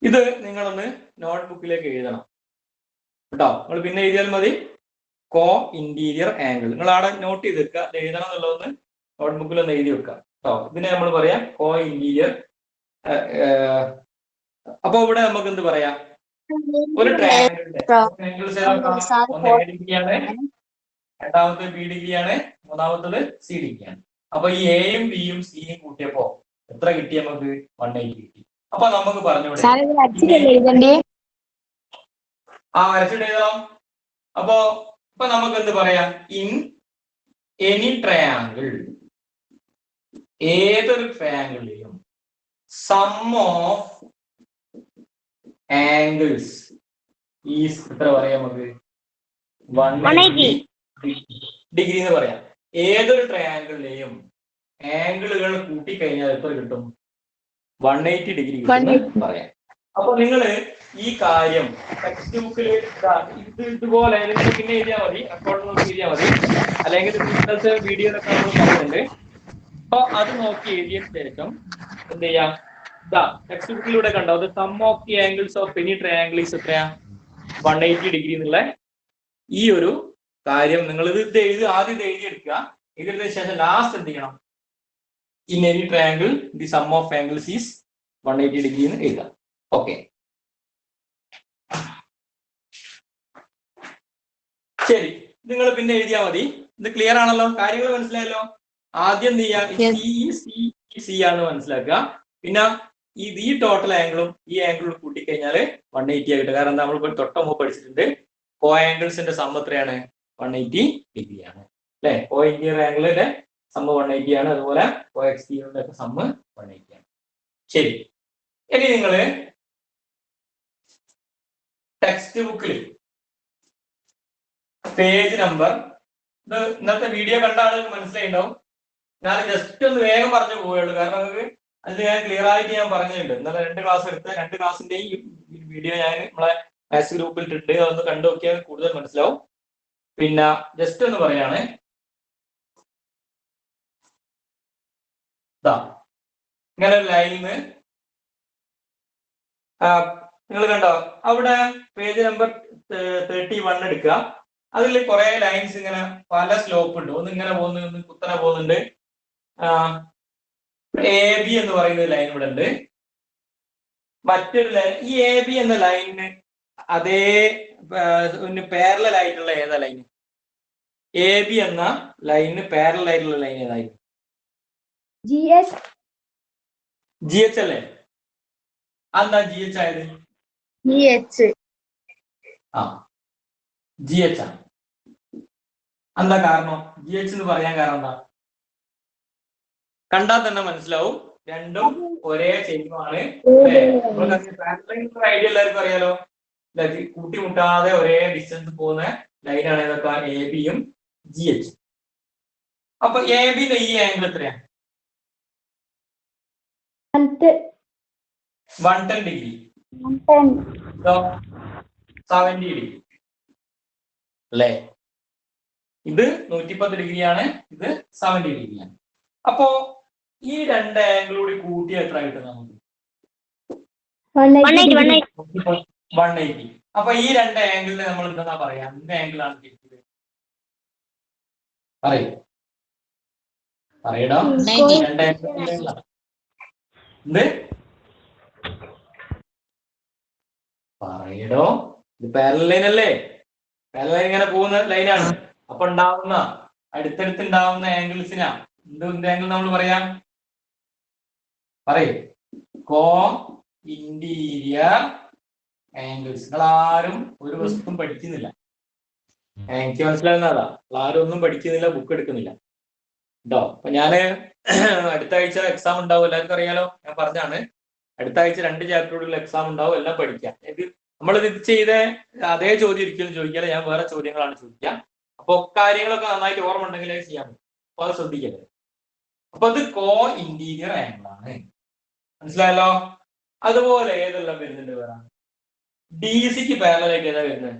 ഇത് നിങ്ങളൊന്ന് നോട്ട്ബുക്കിലേക്ക് എഴുതണം കേട്ടോ. നിങ്ങൾ പിന്നെ എഴുതിയാൽ മതി. കോ ഇന്റീരിയർ ആംഗിൾ നിങ്ങൾ അവിടെ നോട്ട് ചെയ്ത് വെക്കുക. എഴുതണം എന്നുള്ളതൊന്ന് നോട്ട്ബുക്കിൽ ഒന്ന് എഴുതി വെക്കുക കേട്ടോ. ഇതിനെ നമ്മൾ പറയാം കോ ഇന്റീരിയർ. അപ്പൊ ഇവിടെ നമുക്ക് എന്ത് പറയാം? ഒരു ട്രയാങ്കിളിന്റെ ആംഗിൾസ് ഒന്ന് A ഡിഗ്രിയാണ്, രണ്ടാമത്തെ ബി ഡിഗ്രിയാണ്, മൂന്നാമത്തത് സി ഡിഗ്രിയാണ്. അപ്പൊ ഈ എയും ബിയും സിയും കൂട്ടിയപ്പോ എത്ര കിട്ടി നമുക്ക്? 180 കിട്ടി. അപ്പൊ നമുക്ക് പറഞ്ഞൂടെ വരച്ചിട്ട് എഴുതണം. അപ്പൊ ഇപ്പൊ നമുക്ക് എന്ത് പറയാം? ഇൻ എനി ട്രയാങ്കിൾ, ഏതൊരു ട്രയാങ്കിളിലും സം ഓഫ് ആംഗിൾസ് ഈസ് എത്ര പറയാം നമുക്ക്? 180 ഡിഗ്രി എന്ന് പറയാം. ഏതൊരു ട്രയാങ്കിളിലെയും ആംഗിളുകൾ കൂട്ടിക്കഴിഞ്ഞാൽ എത്ര കിട്ടും? 180 ഡിഗ്രി കിട്ടും പറയാം. അപ്പൊ നിങ്ങള് ഈ കാര്യം ടെക്സ്റ്റ് ബുക്കിൽ ഇതുപോലെ നിങ്ങൾ പിന്നെ എഴുതിയാൽ മതി, റെക്കോർഡ് നോക്കി എഴുതിയാൽ മതി, അല്ലെങ്കിൽ ഇന്നത്തെ വീഡിയോയിലൊക്കെ നമ്മൾ പറയുന്നുണ്ട്. അപ്പൊ അത് നോക്കി എഴുതിയ ശേഷം എന്ത് ചെയ്യാം? ടെക്സ്റ്റ് ബുക്കിലൂടെ കണ്ടോ, അത് sum of the angles of any triangle is എത്രയാ? 180 ഡിഗ്രി എന്നുള്ള ഈ ഒരു കാര്യം നിങ്ങൾ ഇത് ആദ്യം ഇത് എഴുതിയെടുക്കുക. എഴുതിയതിനു ശേഷം ലാസ്റ്റ് എന്ത് ചെയ്യണം? In any triangle the sum of angles is 180 degree എന്ന് എഴുതാം. ഓക്കെ, ശരി. നിങ്ങൾ പിന്നെ എഴുതിയാൽ മതി. ഇത് ക്ലിയർ ആണല്ലോ? കാര്യങ്ങൾ മനസ്സിലായല്ലോ? ആദ്യം എന്ത് ചെയ്യാം? സി ആണ് മനസ്സിലാക്കുക. പിന്നെ ഈ ടോട്ടൽ ആംഗിളും ഈ ആംഗിളും കൂട്ടിക്കഴിഞ്ഞാൽ 180 ആയിട്ട്. കാരണം എന്താ? നമ്മൾ തൊട്ട് മുമ്പ് പഠിച്ചിട്ടുണ്ട്, കോ ആംഗിൾസിന്റെ സം എത്രയാണ്? 180 ഡിഗ്രി ആണ് അല്ലെ? കോ ഇന്റീരിയർ ആംഗിളിന്റെ സം 180 ആണ്. അതുപോലെ കോ എക്സ്റ്റീരിയറിന്റെ ഒക്കെ സം 180 ആണ്. ശരി, ഇനി നിങ്ങള് ടെക്സ്റ്റ് ബുക്കിൽ പേജ് നമ്പർ, ഇത് ഇന്നത്തെ വീഡിയോ കണ്ട ആളുകൾക്ക് മനസ്സിലായിണ്ടാവും. ഞാൻ ജസ്റ്റ് ഒന്ന് വേഗം പറഞ്ഞു പോവുകയുള്ളൂ, കാരണം നിങ്ങൾക്ക് അത് ഞാൻ ക്ലിയർ ആയിട്ട് ഞാൻ പറഞ്ഞിട്ടുണ്ട്. ഇന്നലെ 2 ക്ലാസ് എടുത്ത 2 ക്ലാസ്സിന്റെയും വീഡിയോ ഞാൻ നമ്മളെ മാത്സ് ഗ്രൂപ്പിൽ ഇട്ടിട്ടുണ്ട്. അതൊന്ന് കണ്ടു നോക്കിയാൽ കൂടുതൽ മനസ്സിലാവും. പിന്നെ ജസ്റ്റ് ഒന്ന് പറയാണ്, ഇങ്ങനെ ഒരു ലൈനിന്ന് നിങ്ങൾ കണ്ടോ? അവിടെ പേജ് നമ്പർ 31 എടുക്കുക. അതിൽ കുറെ ലൈൻസ് ഇങ്ങനെ പല സ്ലോപ്പ് ഉണ്ട്. ഒന്ന് ഇങ്ങനെ പോകുന്നു, ഒന്ന് കുത്തനെ പോകുന്നുണ്ട്. എ ബി എന്ന് പറയുന്ന ലൈൻ ഇവിടെ ഉണ്ട്. മറ്റൊരു ലൈൻ, ഈ എ ബി എന്ന ലൈനിന് അതേ പാരലൽ ആയിട്ടുള്ള ഏതാ ലൈൻ? എ ബി എന്ന ലൈനിന് പാരലൽ ആയിട്ടുള്ള ലൈൻ ഏതായിരുന്നു? ജി എച്ച് അല്ലേ? അതെന്താ ജി എച്ച് ആയത്? ജി എച്ച് ആണ്. എന്താ കാരണം ജി എച്ച് എന്ന് പറയാൻ കാരണം എന്താ? കണ്ടാൽ തന്നെ മനസ്സിലാവും, രണ്ടും ഒരേ ചെയിനുമാണ്. ഐഡിയ എല്ലാവർക്കും അറിയാലോ, കൂട്ടിമുട്ടാതെ ഒരേ ഡിസ്റ്റൻസ് പോകുന്ന ലൈനാണ് ഏതൊക്കെ? എ ബിയും ജി എച്ച്. അപ്പൊ എ ബിന്റെ ഈ ആംഗിൾ എത്രയാണ്? 110 ഡിഗ്രി, 70 ഡിഗ്രി അല്ലേ? ഇത് 110 ഡിഗ്രിയാണ്, ഇത് 70 ഡിഗ്രിയാണ്. അപ്പോ ഈ 2 ആംഗിൾ കൂടി കൂട്ടിയ എത്ര കിട്ടും നമുക്ക്? 180. അപ്പൊ ഈ 2 ആംഗിളിനെ നമ്മൾ എന്താ പറയാ? എന്ത് ആംഗിളാണ് കിട്ടിയത്? പറയടോ. 2 ആംഗിൾ എന്ത് പറയടോ? ഇത് പാരലൽ ലൈൻ അല്ലേ? പാരലൽ ലൈൻ ഇങ്ങനെ പോകുന്ന ലൈനാണ്. അപ്പൊ ഉണ്ടാവുന്ന അടുത്തടുത്തുണ്ടാവുന്ന ആംഗിൾസിനാ എന്ത് ആംഗിൾ നമ്മൾ പറയാം? പറയൂ. കോ ഇന്റീരിയർ ആംഗിൾസ്. നിങ്ങൾ ആരും ഒരു വസ്തുവും പഠിക്കുന്നില്ല, എനിക്ക് മനസ്സിലാകുന്നതാ. ആരും ഒന്നും പഠിക്കുന്നില്ല, ബുക്ക് എടുക്കുന്നില്ല കേട്ടോ. അപ്പൊ ഞാന് അടുത്ത ആഴ്ച എക്സാം ഉണ്ടാവും, എല്ലാവർക്കും അറിയാലോ, ഞാൻ പറഞ്ഞാണ്. അടുത്ത ആഴ്ച 2 ചാപ്റ്ററുകളിൽ എക്സാം ഉണ്ടാവും, എല്ലാം പഠിക്കാം. നമ്മളിത് ചെയ്ത അതേ ചോദ്യം ഒരിക്കലും ചോദിക്കാതെ ഞാൻ വേറെ ചോദ്യങ്ങളാണ് ചോദിക്കുക. അപ്പൊ കാര്യങ്ങളൊക്കെ നന്നായിട്ട് ഓർമ്മ ഉണ്ടെങ്കിലേ ചെയ്യാൻ പറ്റും. അപ്പൊ അത് ശ്രദ്ധിക്കരുത്. അപ്പൊ അത് കോ ഇന്റീരിയർ ആംഗിൾ ആണ്, മനസ്സിലായല്ലോ? അതുപോലെ ഏതെല്ലാം വരുന്നുണ്ട് വേറെ? ഡി സിക്ക് പാരലലായിട്ട് ഏതാ വരുന്നത്?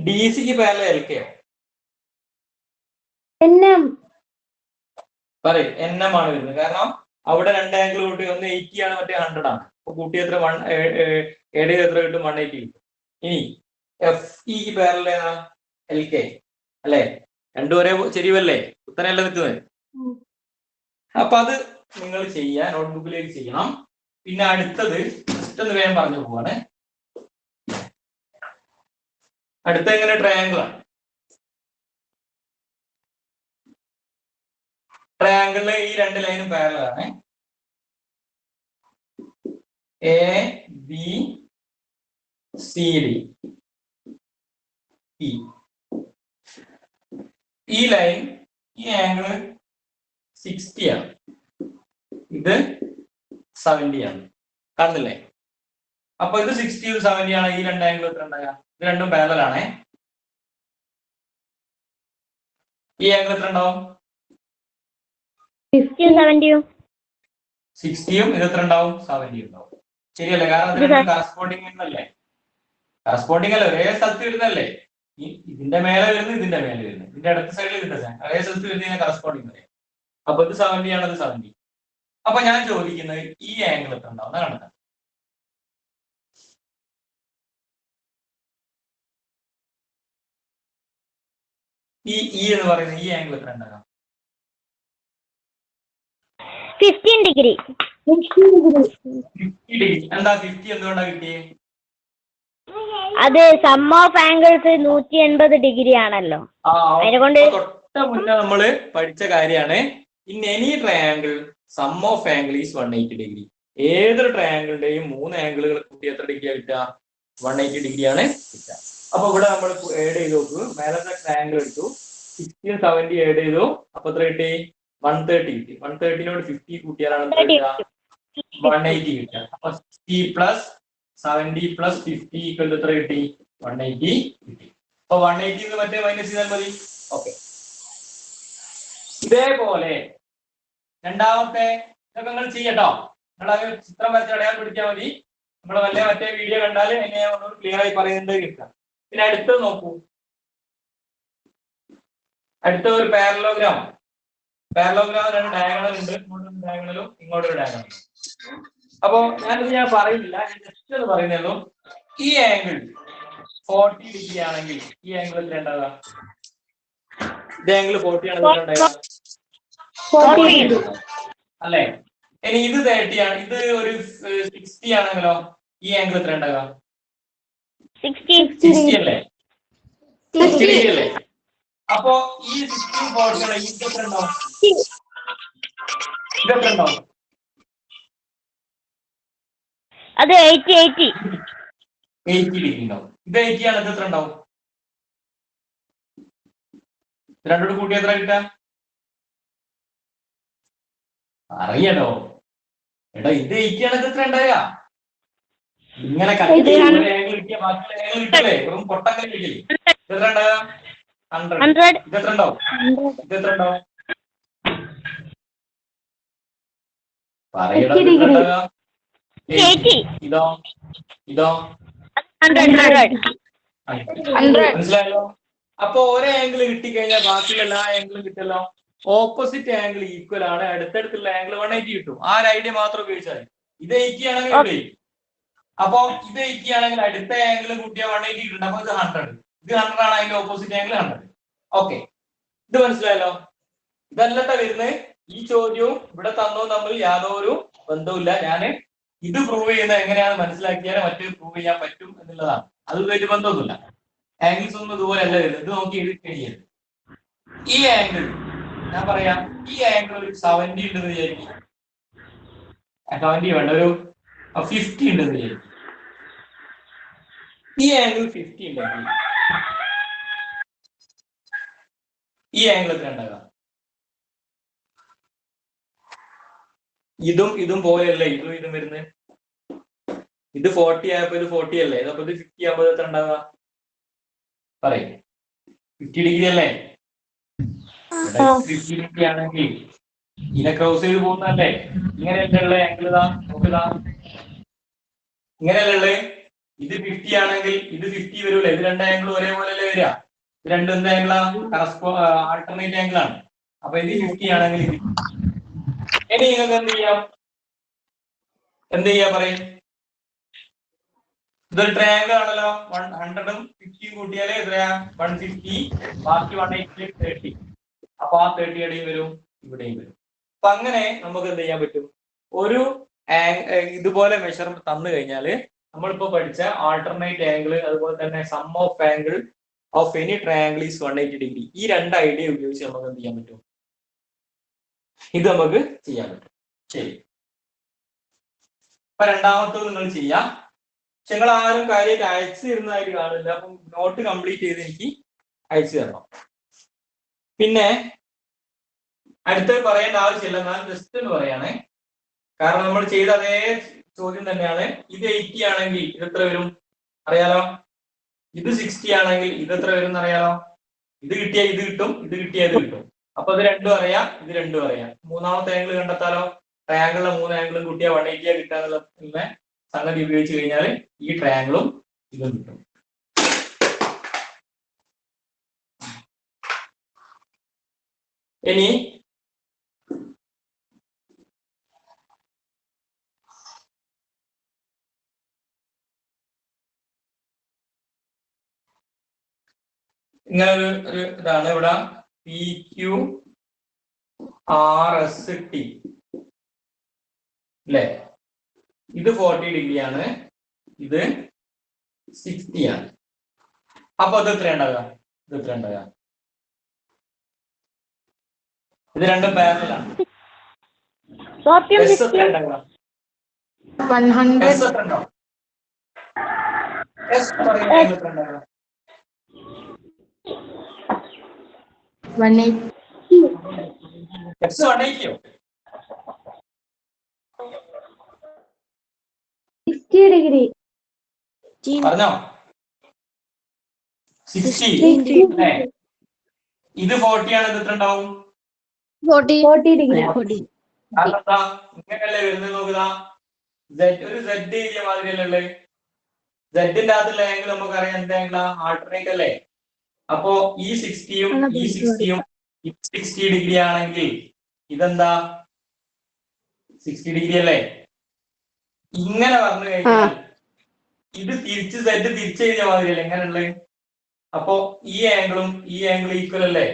ഡി സിക്ക് പാരലൽ എൽ കെ പറയും. എൻ എം ആണ് വരുന്നത്. കാരണം അവിടെ 2 ആംഗിൾ കൂട്ടി, ഒന്ന് 80 ആണ്, മറ്റേ 100 ആണ്. അപ്പൊ കൂട്ടി എത്ര? എത്ര കിട്ടും? 180 കിട്ടും. ഇനി എഫ് ഇക്ക് പാരലൽ ഏതാ? എൽ കെ അല്ലെ? രണ്ടും ഒരേ ചെരിവല്ലേ? ഉത്തരല്ലേ നിൽക്കുന്നത്? അപ്പൊ അത് നിങ്ങൾ ചെയ്യാൻ നോട്ട്ബുക്കിലേക്ക് ചെയ്യണം. പിന്നെ അടുത്തത് ജസ്റ്റ് ഒന്ന് വേഗം പറഞ്ഞു പോവാണ്. അടുത്ത എങ്ങനെ ട്രയാങ്കിൾ ആണ്. ട്രയാങ്കിളില് ഈ രണ്ട് ലൈനും പാരലൽ ആണ്. എ ബി സി ഡി ഈ ലൈൻ ഈ ആംഗിള് 60 ആണ്, ഇത് 70 ആണ്. കാണുന്നില്ലേ? അപ്പൊ ഇത് 60 70 ആണ്. ഈ രണ്ട് ആംഗിൾ എത്ര ഉണ്ടാകുക? ഇത് രണ്ടും പാരലൽ ആണേ. ഈ ആംഗിൾ എത്ര ഉണ്ടാവും? 60യും ഇത് എത്ര ഉണ്ടാവും? 70 ഉണ്ടാവും. ശരിയല്ലേ? കാരണം ഇത് രണ്ടും കറസ്പോണ്ടിങ് അല്ലേ? കറസ്പോണ്ടിങ് അല്ലേ? ഒരേ സ്ഥലത്ത് വരുന്നല്ലേ? ഇതിന്റെ മേലെ വരുന്നു, ഇതിന്റെ മേലെ വരുന്നു, ഇതിന്റെ അടുത്ത സൈഡിൽ ഇതിന്റെ ഒരേ സ്ഥലത്ത് വരുന്ന കറസ്പോണ്ടിങ് അല്ലേ? അപ്പൊ ഇത് 70 ആണ്, ഇത് 70. അപ്പൊ ഞാൻ ചോദിക്കുന്നത് ഈ ആംഗിൾ എത്ര ഉണ്ടാവും കാണുന്നത്? ഈ എന്ന് പറയുന്ന ഈ ആംഗിൾ എത്ര ഉണ്ടാകാം? 15 ഡിഗ്രി. എന്താ 50 എന്തുകൊണ്ടാ കിട്ടിയേ? അത് സം ഓഫ് ആംഗിൾസ് 180 ഡിഗ്രി ആണല്ലോ. അതുകൊണ്ട് തൊട്ട് മുന്നേ നമ്മള് പഠിച്ച കാര്യമാണ്. In any triangle sum of angle is 180 degree. ഏതൊരു ട്രയാങ്കിളിന്റെയും 3 ആംഗിളുകൾ കൂട്ടി എത്ര ഡിഗ്രിയാ കിട്ടുക? 180 ഡിഗ്രിയാണ് കിട്ടുക. അപ്പൊ ഇവിടെ നമ്മൾ ആഡ് ചെയ്ത് നോക്കൂ. മേലത്തെ ട്രയാങ്കിൾ എടുത്തു, 60 70 ആഡ് ചെയ്തു. അപ്പൊ എത്ര കിട്ടി? 130 കിട്ടി. 130നോട് 50 കൂട്ടിയാലാണ് 180 കിട്ടുക. അപ്പൊ 60 പ്ലസ് 70 പ്ലസ് 50 ഈക്വൽ എത്ര കിട്ടി? 180 കിട്ടി. അപ്പൊ 180 മറ്റേ മൈനസ് ചെയ്താൽ മതി. ഓക്കെ. ഇതേപോലെ രണ്ടാമത്തെ ഇതൊക്കെ നിങ്ങൾ ചെയ്യട്ടോ. നിങ്ങൾ അത് ചിത്രം വരച്ച് അടയാളം പിടിച്ചാൽ മതി. നമ്മൾ വല്ല മറ്റേ വീഡിയോ കണ്ടാൽ എന്നെ ഒന്നുകൂടി ക്ലിയർ ആയി പറയുന്നത് കിട്ടാം. പിന്നെ അടുത്തത് നോക്കൂ. അടുത്ത ഒരു പാരലോഗ്രാം. പാരലോഗ്രാം രണ്ട് ഡയഗണൽ ഉണ്ട്. ഇങ്ങോട്ടൊരു ഡയഗണലും ഇങ്ങോട്ടൊരു ഡയഗണലും. അപ്പോ ഞാൻ പറയുന്നില്ല, ഞാൻ ജസ്റ്റ് ഒന്ന് പറയുന്നല്ലോ. ഈ ആംഗിൾ 40 ഡിഗ്രി ആണെങ്കിൽ ഈ ആംഗിൾ എത്ര ഉണ്ടാവുക? ഇത് ആംഗിൾ 40 ആണെങ്കിൽ അല്ലേ? ഇനി ഇത് 30 ആണ്, ഇത് ഒരു 60 ആണെങ്കിലോ ഈ ആംഗിൾ എത്ര ഉണ്ടാവുക? 60 അല്ലേ? 60 ഡിഗ്രി അല്ലേ? അപ്പോ ഈ 60 40 ഇതെത്ര ഉണ്ടാവും? ഇതെത്ര ഉണ്ടാവും? അത് 80 ഡിഗ്രി ഉണ്ടാവും. ഇത് 80 ആണ്, ഇത് എത്ര ഉണ്ടാവും? രണ്ടോട് കൂട്ടി എത്ര കിട്ടാ? അറിയണോ? എടാ ഇത് 80 ആണ്, ഇത് എത്ര ഉണ്ടാവുക? ഇങ്ങനെ ആംഗിൾ കിട്ടിയ ബാക്കിയുള്ള ആംഗിൾ കിട്ടില്ലേ? വെറും പൊട്ടങ്ങനെ കിട്ടില്ലേ? ഇതെത്ര ഉണ്ടാവുക? 100. ഇതെത്ര ഉണ്ടാവും? ഇതെത്ര ഉണ്ടാവും? പറയടാ. ഇതോ ഇതോ മനസ്സിലായല്ലോ? അപ്പൊ ഒരേ ആംഗിൾ കിട്ടിക്കഴിഞ്ഞാൽ ബാക്കിയുള്ള എല്ലാ ആംഗിളും കിട്ടല്ലോ. ഓപ്പോസിറ്റ് ആംഗിൾ ഈക്വൽ ആണ്, അടുത്തടുത്തുള്ള ആംഗിൾ 180 കിട്ടും. ആ ഒരു ഐഡിയ മാത്രം ഉപയോഗിച്ചാൽ ഇത് 80 ആണെങ്കിൽ ഇവിടെ. അപ്പൊ ഇത് 80 ആണെങ്കിൽ അടുത്ത ആംഗിൾ കൂട്ടിയാൽ 180 കിട്ടും. അപ്പൊ ഇത് 100. ഇത് 100 ആണ്, അതിന്റെ ഓപ്പോസിറ്റ് ആംഗിൾ 100. ഓക്കെ, ഇത് മനസ്സിലായല്ലോ? ഇതല്ലട്ട വരുന്നത്. ഈ ചോദ്യവും ഇവിടെ തന്നതും തമ്മിൽ യാതൊരു ബന്ധവുമില്ല. ഞാന് ഇത് പ്രൂവ് ചെയ്യുന്നത് എങ്ങനെയാണ് മനസ്സിലാക്കിയാൽ മറ്റേത് പ്രൂവ് ചെയ്യാൻ പറ്റും എന്നുള്ളതാണ്. അത് വലിയ ബന്ധമൊന്നുമില്ല. ആംഗിൾസ് ഒന്നും ഇതുപോലെ അല്ല വരുന്നത്. ഇത് നോക്കി ഇത് കഴിയരുത്. ഈ ആംഗിൾ ഞാൻ പറയാം, ഈ ആംഗിൾ ഒരു 70 ഉണ്ടെന്ന് വിചാരിക്കും. 70 വേണ്ട, ഒരു 50 ഉണ്ടെന്ന് വിചാരിക്കും. ഈ ആംഗിൾ 50 ഉണ്ടെങ്കിൽ ഈ ആംഗിൾ എത്ര ഉണ്ടാകാം? ഇതും പോലെയല്ലേ ഇതും വരുന്നത്? ഇത് 40 ആയപ്പോ ഇത് 40 അല്ലേ? അപ്പൊ ഇത് 50 ആകുമ്പോ എത്ര ഉണ്ടാവുക? പറയും. 50 ഡിഗ്രി അല്ലേ? 50 ഡിഗ്രി ആണെങ്കിൽ ഇതിനെ ക്രോസ് ചെയ്ത് പോകുന്നല്ലേ? ഇങ്ങനെയല്ല ആംഗിൾ ഇതാ നോക്കിതാ, ഇങ്ങനെയല്ലേ? ഇത് 50 ആണെങ്കിൽ ഇത് 50 വരൂല്ലേ? ഇത് രണ്ട് ആംഗിൾ ഒരേപോലെ അല്ലേ വരിക? ഇത് രണ്ട് എന്ത് ആംഗിളാ? ആൾട്ടർനേറ്റ് ആംഗിൾ ആണ്. അപ്പൊ ഇത് 50 ആണെങ്കിൽ ഇനി നിങ്ങൾക്ക് എന്ത് ചെയ്യാം പറയും? ഇതൊരു ട്രയാങ്കിൾ ആണല്ലോ. 100ഉം 50 കൂട്ടിയാലേ എത്രയാ? 150. ബാക്കി 180 30. അപ്പൊ ആ 30 ഇവിടെയും വരും, ഇവിടെയും വരും. അപ്പൊ അങ്ങനെ നമുക്ക് എന്ത് ചെയ്യാൻ പറ്റും? ഒരു ഇതുപോലെ മെഷർ തന്നു കഴിഞ്ഞാല് നമ്മളിപ്പോ പഠിച്ച ആൾട്ടർനേറ്റ് ആംഗിൾ, അതുപോലെ തന്നെ sum of angle, of any triangle is 180 degree. ഈ രണ്ട് ഐഡിയ ഉപയോഗിച്ച് നമുക്ക് എന്ത് ചെയ്യാൻ പറ്റും? ഇത് നമുക്ക് ചെയ്യാൻ പറ്റും. ശരി, അപ്പൊ രണ്ടാമത്തത് നിങ്ങൾ ചെയ്യാം. പക്ഷെ നിങ്ങൾ ആരും കാര്യമായിട്ട് അയച്ചു തരുന്നതായിട്ട് കാണില്ല. അപ്പം നോട്ട് കംപ്ലീറ്റ് ചെയ്ത് എനിക്ക് അയച്ചു തരണം. പിന്നെ അടുത്തത് പറയേണ്ട ആവശ്യമില്ല, ഞാൻ ജസ്റ്റ് എന്ന് പറയാണേ. കാരണം നമ്മൾ ചെയ്ത അതേ ചോദ്യം തന്നെയാണ്. ഇത് 80 ആണെങ്കിൽ ഇത് എത്ര വരും അറിയാലോ. ഇത് 60 ആണെങ്കിൽ ഇത് എത്ര വരും എന്നറിയാലോ. ഇത് കിട്ടിയാൽ ഇത് കിട്ടും, ഇത് കിട്ടിയാൽ ഇത് കിട്ടും. അപ്പൊ ഇത് രണ്ടും അറിയാം, ഇത് രണ്ടും അറിയാം. മൂന്നാമത്തെ ആംഗിൾ കണ്ടെത്താലോ. ട്രയാങ്കിളിലെ 3 ആംഗിളും കൂട്ടിയാൽ 180 കിട്ടാന്നുള്ള സംഗതി ഉപയോഗിച്ച് കഴിഞ്ഞാൽ ഈ ട്രയാങ്കിളും ഇതും കിട്ടും. ഇനി ഇങ്ങനെ ഒരു ഇതാണ് ഇവിടെ P Q R S T അല്ലെ. ഇത് 40 ഡിഗ്രി ആണ്, ഇത് 60 ആണ്. അപ്പൊ ഇത് എത്ര ഉണ്ടാകുക? ഇത് എത്ര ഉണ്ടാകുക? ഇത് രണ്ടും പാരലലാണ്. എസ് എത്ര ഉണ്ടാകുക? 100. എസ് എത്ര ഉണ്ടാവും? എസ് പറയുന്നത് എത്ര ഉണ്ടാകുക? 180. എക്സ് 180യോ? 60 ഡിഗ്രി. പറഞ്ഞോ? 60 അല്ലേ. ഇത് 40 ആണ്, ഇത് എത്ര ഉണ്ടാവും? 40 ഡിഗ്രി. അതെന്താ ഇങ്ങനെയല്ലേ വരുന്നത്? നോക്കുക, ഒരു സെഡ് ഏരിയ മാതിരിയല്ലേ. സെഡിന്റെ അകത്തുള്ള ആംഗിൾ നമുക്കറിയാം എന്ത് ആംഗിളാ? ആൾട്ടർനേറ്റ് അല്ലേ. അപ്പോ ഈ 60യും ഈ 60യും 60 ഡിഗ്രി ആണെങ്കിൽ ഇതെന്താ? 60 ഡിഗ്രി അല്ലേ. ഇങ്ങനെ പറഞ്ഞു കഴിഞ്ഞാൽ ഇത് തിരിച്ച് സെഡ് തിരിച്ചെഴുതിയ മാതിരിയല്ലേ എങ്ങനെയുള്ളത്. അപ്പോ ഈ ആംഗിളും ഈ ആംഗിൾ ഈക്വൽ അല്ലേ.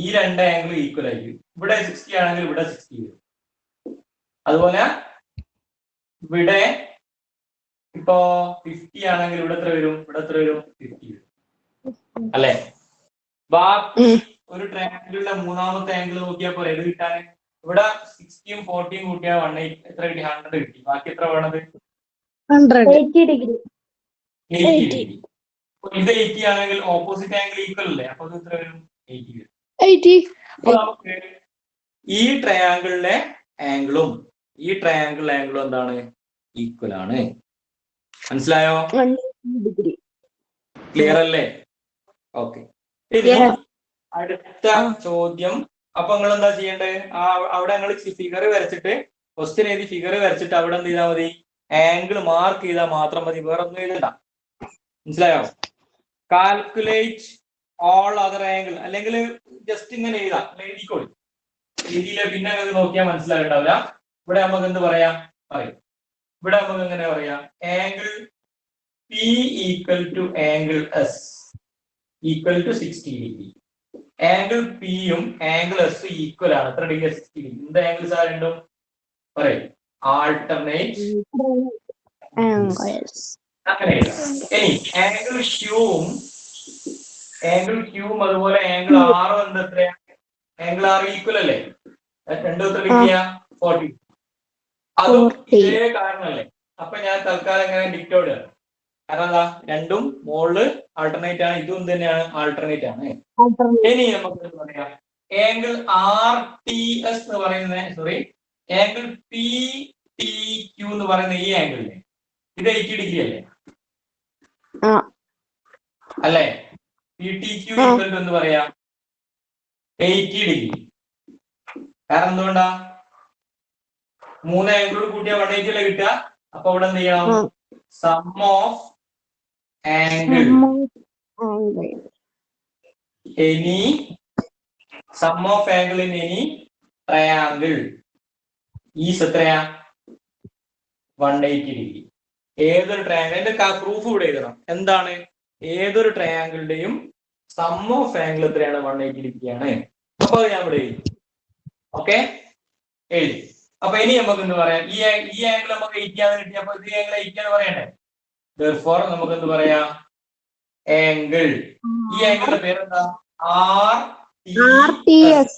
ഈ രണ്ട് ആംഗിൾ ഈക്വൽ ആയിരിക്കും. ഇവിടെ 60 ആണെങ്കിൽ ഇവിടെ 60 വരും. അതുപോലെ ഇവിടെ ഇപ്പോ 50 ആണെങ്കിൽ ഇവിടെ എത്ര വരും? ഇവിടെ എത്ര വരും? 50 വരും അല്ലെ. ബാക്കി ഒരു ട്രയാങ്കിളിലെ മൂന്നാമത്തെ ആംഗിൾ നോക്കിയാൽ പോലെ ഇത് കിട്ടാൻ ഇവിടെ 60യും 40യും കൂട്ടിയാൽ 180 എത്ര കിട്ടി? 100 കിട്ടി. ബാക്കി എത്ര വേണത്? 80 ഡിഗ്രി. 80 ഡിഗ്രി. ഇത് 80 ആണെങ്കിൽ ഓപ്പോസിറ്റ് ആംഗിൾ ഈക്വൽ അല്ലേ. അപ്പൊ ഇത് എത്ര വരും? 80 വരും. അപ്പൊ നമുക്ക് ഈ ട്രയാങ്കിളിലെ ആംഗിളും ഈ ട്രയാങ്കിളിലെ ആംഗിളും എന്താണ്? ഈക്വൽ ആണ്. മനസ്സിലായോ? ക്ലിയർ അല്ലേ? ഓക്കെ. അടുത്ത ചോദ്യം. അപ്പൊ നിങ്ങൾ എന്താ ചെയ്യേണ്ടത്? അവിടെ നിങ്ങൾ ഫിഗർ വരച്ചിട്ട് ക്വസ്റ്റ്യൻ എഴുതി ഫിഗർ വരച്ചിട്ട് അവിടെ എന്ത് ചെയ്താൽ മതി? ആംഗിൾ മാർക്ക് ചെയ്താൽ മാത്രം മതി, വേറെ ഒന്നും എഴുതണ്ട. മനസ്സിലായോ? കാൽക്കുലേറ്റ് ഓൾ അതർ ആംഗിൾ അല്ലെങ്കിൽ ജസ്റ്റ് ഇങ്ങനെ എഴുതാം, എഴുതിക്കോളൂ. രീതിയില് പിന്നെ അത് നോക്കിയാൽ മനസ്സിലായിട്ടുണ്ടാവില്ല. ഇവിടെ നമുക്ക് എന്ത് പറയാം? പറയും. ഇവിടെ നമുക്ക് എങ്ങനെ പറയാം? Angle P equal to angle S equal to 60 degree. Angle പിയും ആംഗിൾ എസ് ഈക്വൽ ആണ്. എത്ര ഡിഗ്രി? 60 ഡിഗ്രി. എന്ത് ആംഗിൾസ് ആ രണ്ടും? പറയും. ആൾട്ടർനേറ്റ് അങ്ങനെ. ഇനി ആംഗിൾ ക്യൂവും അതുപോലെ ആംഗിൾ ആറും എന്ത് എത്രയാ? ആംഗിൾ ആർ ഈക്വൽ അല്ലേ. രണ്ടും എത്ര ഡിഗ്രിയാ? 40. അതും ഇതേ കാരണല്ലേ. അപ്പൊ ഞാൻ തൽക്കാലം എങ്ങനെ ഡിക്റ്റോഡ്, കാരണം എന്താ? രണ്ടും മോളില് ആൾട്ടർനേറ്റ് ആണ്, ഇതും തന്നെയാണ് ആൾട്ടർനേറ്റ് ആണ്. ഇനി നമുക്ക് എന്താ പറയാ? ആംഗിൾ ആർ ടി എസ് എന്ന് പറയുന്നത്, sorry, angle P T Q എന്ന് പറയുന്ന ഈ ആംഗിളിനെ ഇത് 80 ഡിഗ്രി അല്ലേ? അല്ലേ? P T Q equal to എന്ന് പറയാ 80 ഡിഗ്രി. കാരണം എന്തുകൊണ്ടാ? 3 ആംഗിളോട് കൂട്ടിയാൽ 180 അല്ലേ കിട്ടുക. അപ്പൊ ഇവിടെ എന്ത് ചെയ്യണം? Sum of angle any sum of angle in any triangle is എത്രയാ? 180 ഡിഗ്രി. ഏതൊരു ട്രയാംഗിൾ, എന്റെ പ്രൂഫ് ഇവിടെ എഴുതണം. എന്താണ്? ഏതൊരു ട്രയാംഗിളിന്റെയും സം ഓഫ് ആംഗിൾ എത്രയാണ്? 180 ഡിഗ്രി ആണ്. അപ്പൊ അത് ഞാൻ ഇവിടെ എഴുതി. ഓക്കെ, എഴുതി. അപ്പൊ ഇനി നമുക്ക് എന്ത് പറയാം? ഈ ആംഗിൾ നമുക്ക് 80 ആണ് കിട്ടിയ, അപ്പൊ ഈ ആംഗിൾ 80 എന്ന് പറയണ്ടേ. Therefore നമുക്ക് എന്ത് പറയാം? ആംഗിൾ. ഈ ആംഗിളിന്റെ പേരെന്താ? R RTS.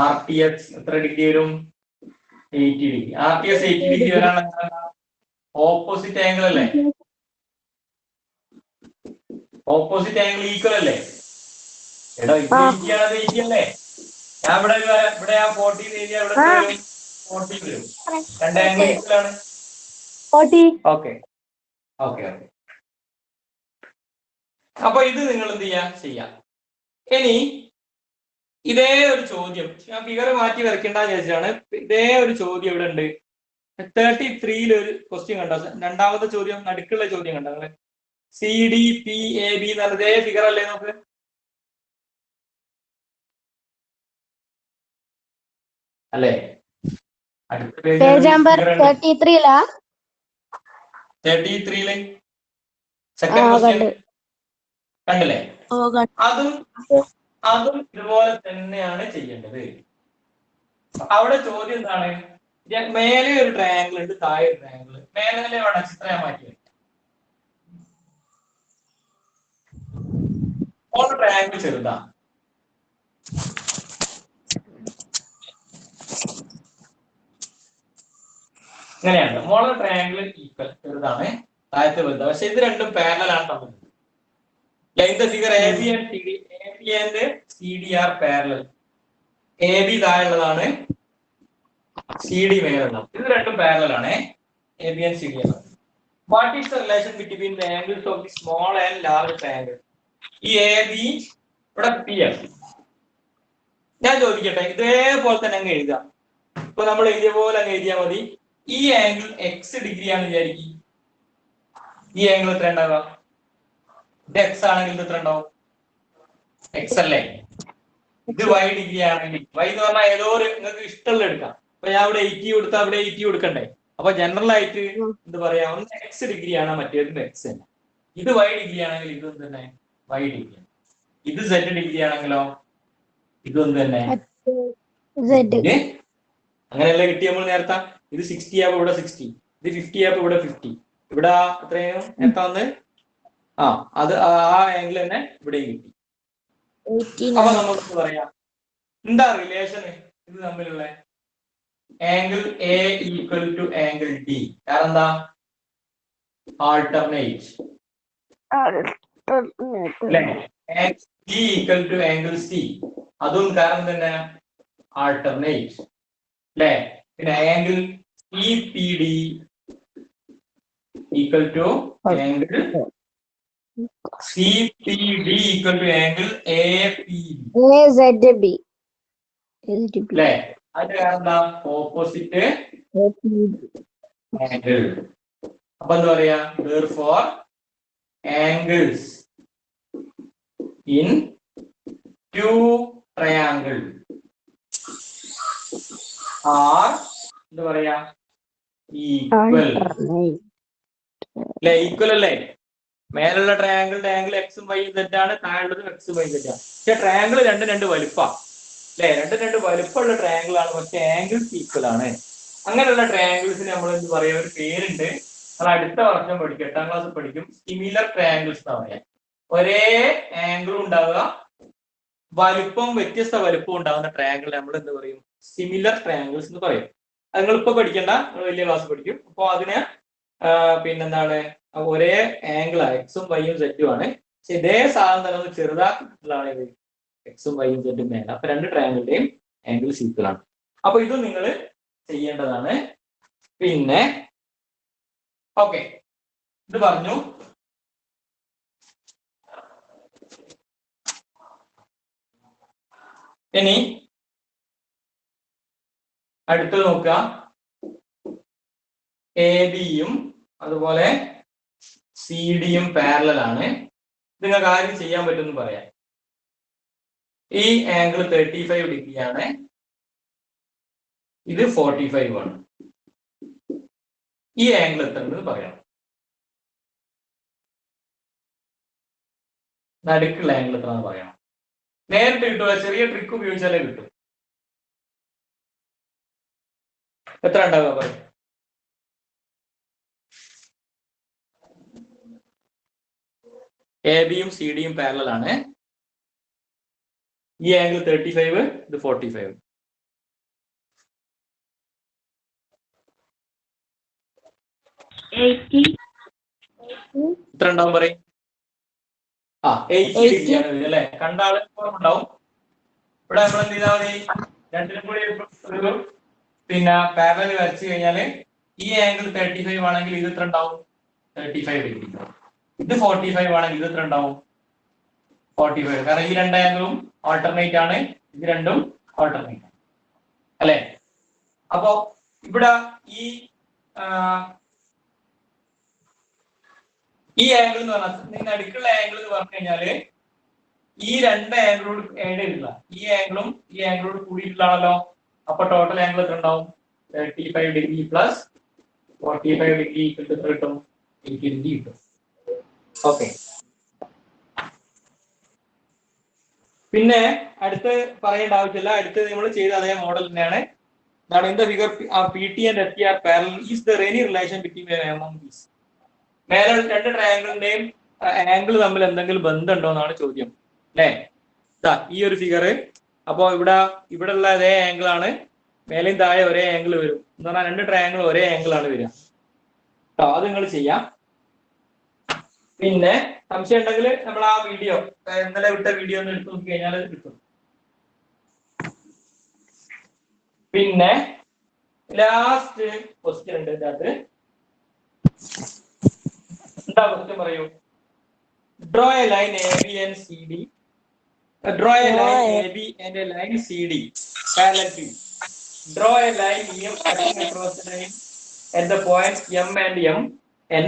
RTS എത്ര ഡിഗ്രി വരും? 80 ഡിഗ്രി. RTS 80 ഡിഗ്രി വരാൻ ഓപ്പോസിറ്റ് ആംഗിൾ അല്ലേ? ഓപ്പോസിറ്റ് ആംഗിൾ ഈക്വൽ അല്ലേ? എടാ ഇത് 80 ആണ്, 80 അല്ലേ? ഞാൻ ഇവിടെ 40 ഏരിയ ഇവിടെ 40 വരും. രണ്ട് ആംഗിൾ ഈക്വൽ ആണ്. 40. ഓക്കെ. അപ്പൊ ഇത് നിങ്ങൾ എന്ത് ചെയ്യാം. ഇനി ഇതേ ഒരു ചോദ്യം ഞാൻ ഫിഗർ മാറ്റി വരയ്ക്കേണ്ടെന്ന് വിചാരിച്ചാണ്. ഇതേ ഒരു ചോദ്യം ഇവിടെ ഉണ്ട്. 33 ഒരു ക്വസ്റ്റ്യൻ കണ്ടോ? രണ്ടാമത്തെ ചോദ്യം, നടുക്കുള്ള ചോദ്യം കണ്ടോ നിങ്ങള്? CDPAB എന്നതേ ഫിഗർ അല്ലേ? നോക്ക്. അല്ലേ? അടുത്ത പേജ് നമ്പർ 33 33 സെക്കൻഡ് ക്വസ്റ്റ്യൻ കണ്ടില്ലേ? അതും ഇതുപോലെ തന്നെയാണ് ചെയ്യേണ്ടത്. അവിടെ ചോദ്യം എന്താണ്? മേലെ ഒരു ട്രയാങ്കിൾ ഉണ്ട്, താഴെ ഒരു ട്രയാങ്കിൾ. മേലെ വേണം ചിത്രം മാറ്റി. ട്രയാങ്കിൾ ചെറുതാ. ഇങ്ങനെയാണ് മോളർ ട്രയാങ്കിൾ ഈക്വൽ ചെറുതാണ്, താഴത്തെ വലുതാണ്. പക്ഷെ ഇത് രണ്ടും പാരലൽ ആണ് തമ്മിൽ. Line the figure AB and CD are parallel. AB താഴെയുള്ളതാണ്, CD മേലുള്ളതാണ്. ഇത് രണ്ടും പാരലൽ ആണ്. AB and CD ആണ്. What is the relation between the angles of the small and large triangle? ഈ AB ഇവിടെ P ആണ്. ഞാൻ ചോദിക്കട്ടെ, ഇതേപോലെ തന്നെ അങ്ങ് എഴുതാം. ഇപ്പൊ നമ്മൾ എഴുതിയ പോലെ അങ്ങ് എഴുതിയാൽ മതി. ഈ ആംഗിൾ X ഡിഗ്രി ആണ് വിചാരിക്കും. ഈ ആംഗിൾ എത്ര ഉണ്ടാവുക? ഇത് X ആണെങ്കിൽ ഇത് എത്ര ഉണ്ടാവും? X അല്ലേ? ഇത് Y ഡിഗ്രി ആണെങ്കിൽ Y എന്ന് പറഞ്ഞാൽ ഏതോ ഒരു നിങ്ങൾക്ക് ഇഷ്ടമുള്ള എടുക്കാം. അപ്പൊ ഞാൻ ഇവിടെ 80 കൊടുത്താൽ അവിടെ 80 കൊടുക്കണ്ടേ? അപ്പൊ ജനറൽ ആയിട്ട് എന്ത് പറയാ, ഒന്ന് X ഡിഗ്രി ആണ്, മറ്റേതിന് X തന്നെ. ഇത് Y ഡിഗ്രി ആണെങ്കിൽ ഇതും തന്നെ Y ഡിഗ്രി. ഇത് Z ഡിഗ്രി ആണെങ്കിലോ ഇതൊന്നും തന്നെ അങ്ങനെയല്ലേ കിട്ടി നമ്മൾ നേരത്തെ. ഇത് 60 ആയപ്പോ ഇവിടെ 60, ഇത് 50 ആയപ്പോ ഇവിടെ 50, ഇവിടെ എത്രയും നേരത്തെ വന്ന് അത് ആ ആംഗിൾ തന്നെ ഇവിടെയും കിട്ടി. അപ്പൊ നമുക്ക് പറയാം എന്താ റിലേഷൻ ഇത് തമ്മിലുള്ള? Angle A equal to angle D. കാരണം എന്താ? Alternate. D equal to angle C. അതും കാരണം തന്നെ ആൾട്ടർനേറ്റ് അല്ലേ? പിന്നെ angle EPD equal to angle CPD equal to angle AZB അല്ലേ? അത് കാരണം ഓപ്പോസിറ്റ് ആംഗിൾ. അപ്പൊ എന്താ പറയാ? therefore angles in two triangle are എന്താ പറയാ? ഈക്വൽ അല്ലേ? ഈക്വൽ അല്ലേ? മേലുള്ള ട്രയാങ്കിളിന്റെ ആംഗിൾ എക്സും വൈ സെറ്റ് ആണ്, താഴെയുള്ളത് എക്സ് വൈ സെറ്റ് ആണ്. പക്ഷെ ട്രയാങ്കിൾ രണ്ട് വലുപ്പാ അല്ലെ? രണ്ട് വലുപ്പമുള്ള ട്രയാങ്കിൾ ആണ്, പക്ഷെ ആംഗിൾസ് ഈക്വൽ ആണ്. അങ്ങനെയുള്ള ട്രയാങ്കിൾസിന് നമ്മൾ എന്ത് പറയാ? ഒരു പേരുണ്ട്. നമ്മൾ അടുത്ത വർഷം പഠിക്കും, 8ാം ക്ലാസ് പഠിക്കും. സിമിലർ ട്രയാങ്കിൾസ് എന്ന് പറയാം. ഒരേ ആംഗിളും ഉണ്ടാവുക, വ്യത്യസ്ത വലുപ്പം ഉണ്ടാകുന്ന ട്രയാങ്കിൾ നമ്മൾ എന്ത് പറയും? സിമിലർ ട്രയാങ്കിൾസ് എന്ന് പറയും. അത് നിങ്ങൾ ഇപ്പൊ പഠിക്കണ്ട, നിങ്ങൾ വലിയ ക്ലാസ് പഠിക്കും. അപ്പൊ അതിന് പിന്നെന്താണ്, ഒരേ ആംഗിൾ എക്സും വൈയും സെറ്റും ആണ്. പക്ഷെ ഇതേ സാധനം തന്നെ ഒന്ന് ചെറുതാക്കിയിട്ടുള്ളതാണ് ഇത് എക്സും വൈയും സെറ്റും മേലെ. അപ്പൊ രണ്ട് ട്രയാങ്കിളിന്റെയും ആംഗിൾസ് ഈക്വൽ ആണ്. അപ്പൊ ഇത് നിങ്ങൾ ചെയ്യേണ്ടതാണ്. പിന്നെ ഓക്കെ, ഇത് പറഞ്ഞു. ഇനി അടുത്തത് നോക്കുക. AB-യും അതുപോലെ CD-യും പാരലൽ ആണ്. നിങ്ങൾക്ക് ആദ്യം ചെയ്യാൻ പറ്റുമെന്ന് പറയാം. ഈ ആംഗിൾ 35 ഡിഗ്രി ആണ്, ഇത് 45 ആണ്. ഈ ആംഗിൾ എത്ര ഉണ്ടെന്ന് പറയണം. നടുക്കുള്ള ആംഗിൾ എത്രയാണെന്ന് പറയണം. നേരിട്ട് കിട്ടുക, ചെറിയ ട്രിക്ക് ഉപയോഗിച്ചാലേ കിട്ടും. എത്ര ഉണ്ടാവുക പറയും? എ ബിയും സി ഡിയും പാരലൽ ആണ്. ഈ ആംഗിൾ 35, ഇത് 45. എത്ര ഉണ്ടാവും പറയും? 80 ഡിഗ്രിയാണ് അല്ലെ? കണ്ട ആള് ഉണ്ടാവും. ഇവിടെ നമ്മൾ എന്ത് ചെയ്താൽ മതി, രണ്ടിനും കൂടി ഒരു പിന്നെ പാരലൽ വരച്ചു കഴിഞ്ഞാല് ഈ ആംഗിൾ 35 ആണെങ്കിൽ ഇത് എത്ര ഉണ്ടാവും? 35 ഡിഗ്രി. ഇത് 45 ആണെങ്കിൽ ഇത് എത്ര ഉണ്ടാവും? 45. കാരണം ഈ രണ്ട് ആംഗിളും ഓൾട്ടർനേറ്റ് ആണ്, ഇത് രണ്ടും ഓൾട്ടർനേറ്റ് ആണ് അല്ലെ? അപ്പോ ഇവിടെ ഈ ആംഗിൾ എന്ന് പറഞ്ഞാൽ നിങ്ങൾ അടുക്കുള്ള ആംഗിൾ എന്ന് പറഞ്ഞു കഴിഞ്ഞാല് ഈ രണ്ട് ആംഗിളോട് ആഡ് ചെയ്തില്ല, ഈ ആംഗിളും ഈ ആംഗിളോട് കൂടിയിട്ടുള്ളതാണല്ലോ. അപ്പൊ ടോട്ടൽ ആംഗിൾ എത്ര ഉണ്ടാവും? 35 ഡിഗ്രി പ്ലസ് 45 ഡിഗ്രി എത്ര കിട്ടും? 80 ഡിഗ്രി കിട്ടും. ഓക്കെ. പിന്നെ അടുത്ത് പറയേണ്ട ആവശ്യമില്ല, അടുത്ത് നമ്മൾ ചെയ്ത അതേ മോഡൽ തന്നെയാണ്. ഇതാണ് in the figure PT and FT parallel. Is there any relation between among these? മേലെ രണ്ട് ട്രയാംഗിളിന്റെയും ആംഗിൾ തമ്മിൽ എന്തെങ്കിലും ബന്ധമുണ്ടോ എന്നാണ് ചോദ്യം അല്ലേ? ഈ ഒരു ഫിഗർ. അപ്പോ ഇവിടെ ഉള്ള അതേ ആംഗിൾ ആണ്, മേലെയും താഴെ ഒരേ ആംഗിൾ വരും എന്ന് പറഞ്ഞാൽ രണ്ട് ട്രയാംഗിൾ ഒരേ ആംഗിൾ ആണ് വരിക. അത് നിങ്ങൾ ചെയ്യാം. പിന്നെ സംശയം ഉണ്ടെങ്കിൽ നമ്മൾ ആ വീഡിയോ, ഇന്നലെ വിട്ട വീഡിയോ ഒന്ന് എടുത്ത് നോക്കി കഴിഞ്ഞാൽ കിട്ടും. പിന്നെ ലാസ്റ്റ് ക്വസ്റ്റ്യൻ ഉണ്ട് ഇതിനകത്ത്. എന്താ ക്വസ്റ്റ്യൻ പറയൂ? Draw A line AB and CD. Draw a line AB and a line CD parallel to. Draw a line EF cutting across the line at the points M and N.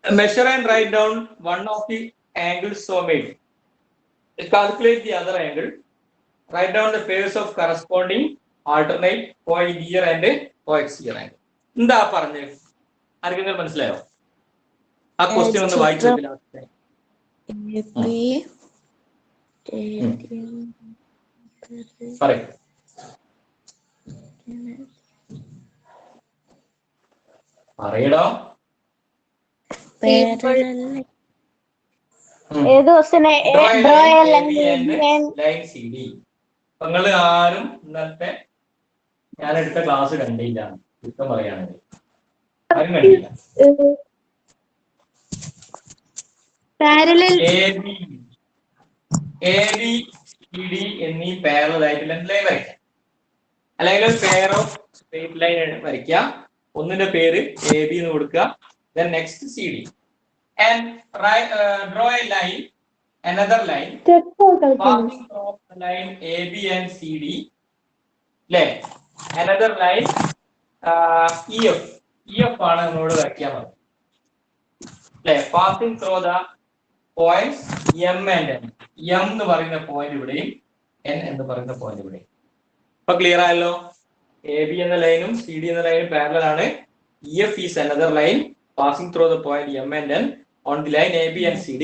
Measure and write down one of the angles so made. Calculate the other angle. Write down the pairs of corresponding alternate coincident and coaxial angle. എന്താ പറഞ്ഞത്? ആർക്കെങ്കിലും മനസ്സിലായോ? ആ question ഒന്ന് വായിച്ചു പറയൂ. പറയടോ. ഏത് ക്വസ്റ്റ്യൻ? നിങ്ങള് ആരും ഇന്നത്തെ ഞാൻ എടുത്ത ക്ലാസ് കണ്ടില്ല, ഇഷ്ടം പറയുകയാണെങ്കിൽ ആരും കണ്ടില്ല. ABCD എന്നീ പാരലൽ ആയിട്ട് ലൈൻ വരയ്ക്കാം, അല്ലെങ്കിൽ ഒരു പെയർ ഓഫ് സ്ട്രെയിറ്റ് ലൈൻ വരയ്ക്കുക. ഒന്നിന്റെ പേര് AB എന്ന് കൊടുക്കുക. Then next CD and draw a line, another line passing from the line AB and CD. Another line EF ആണ് നമ്മളോട് വരയ്ക്കാൻ പറഞ്ഞത്. Passing through the points M and N. M എന്ന് പറയുന്ന പോയിന്റ് ഇവിടെയും N എന്ന് പറയുന്ന പോയിന്റ് ഇവിടെയും. ഇപ്പൊ ക്ലിയർ ആയല്ലോ? AB എന്ന ലൈനും CD എന്ന ലൈനും പാരലൽ ആണ്. EF is another line passing through the point M and N on the line AB and CD.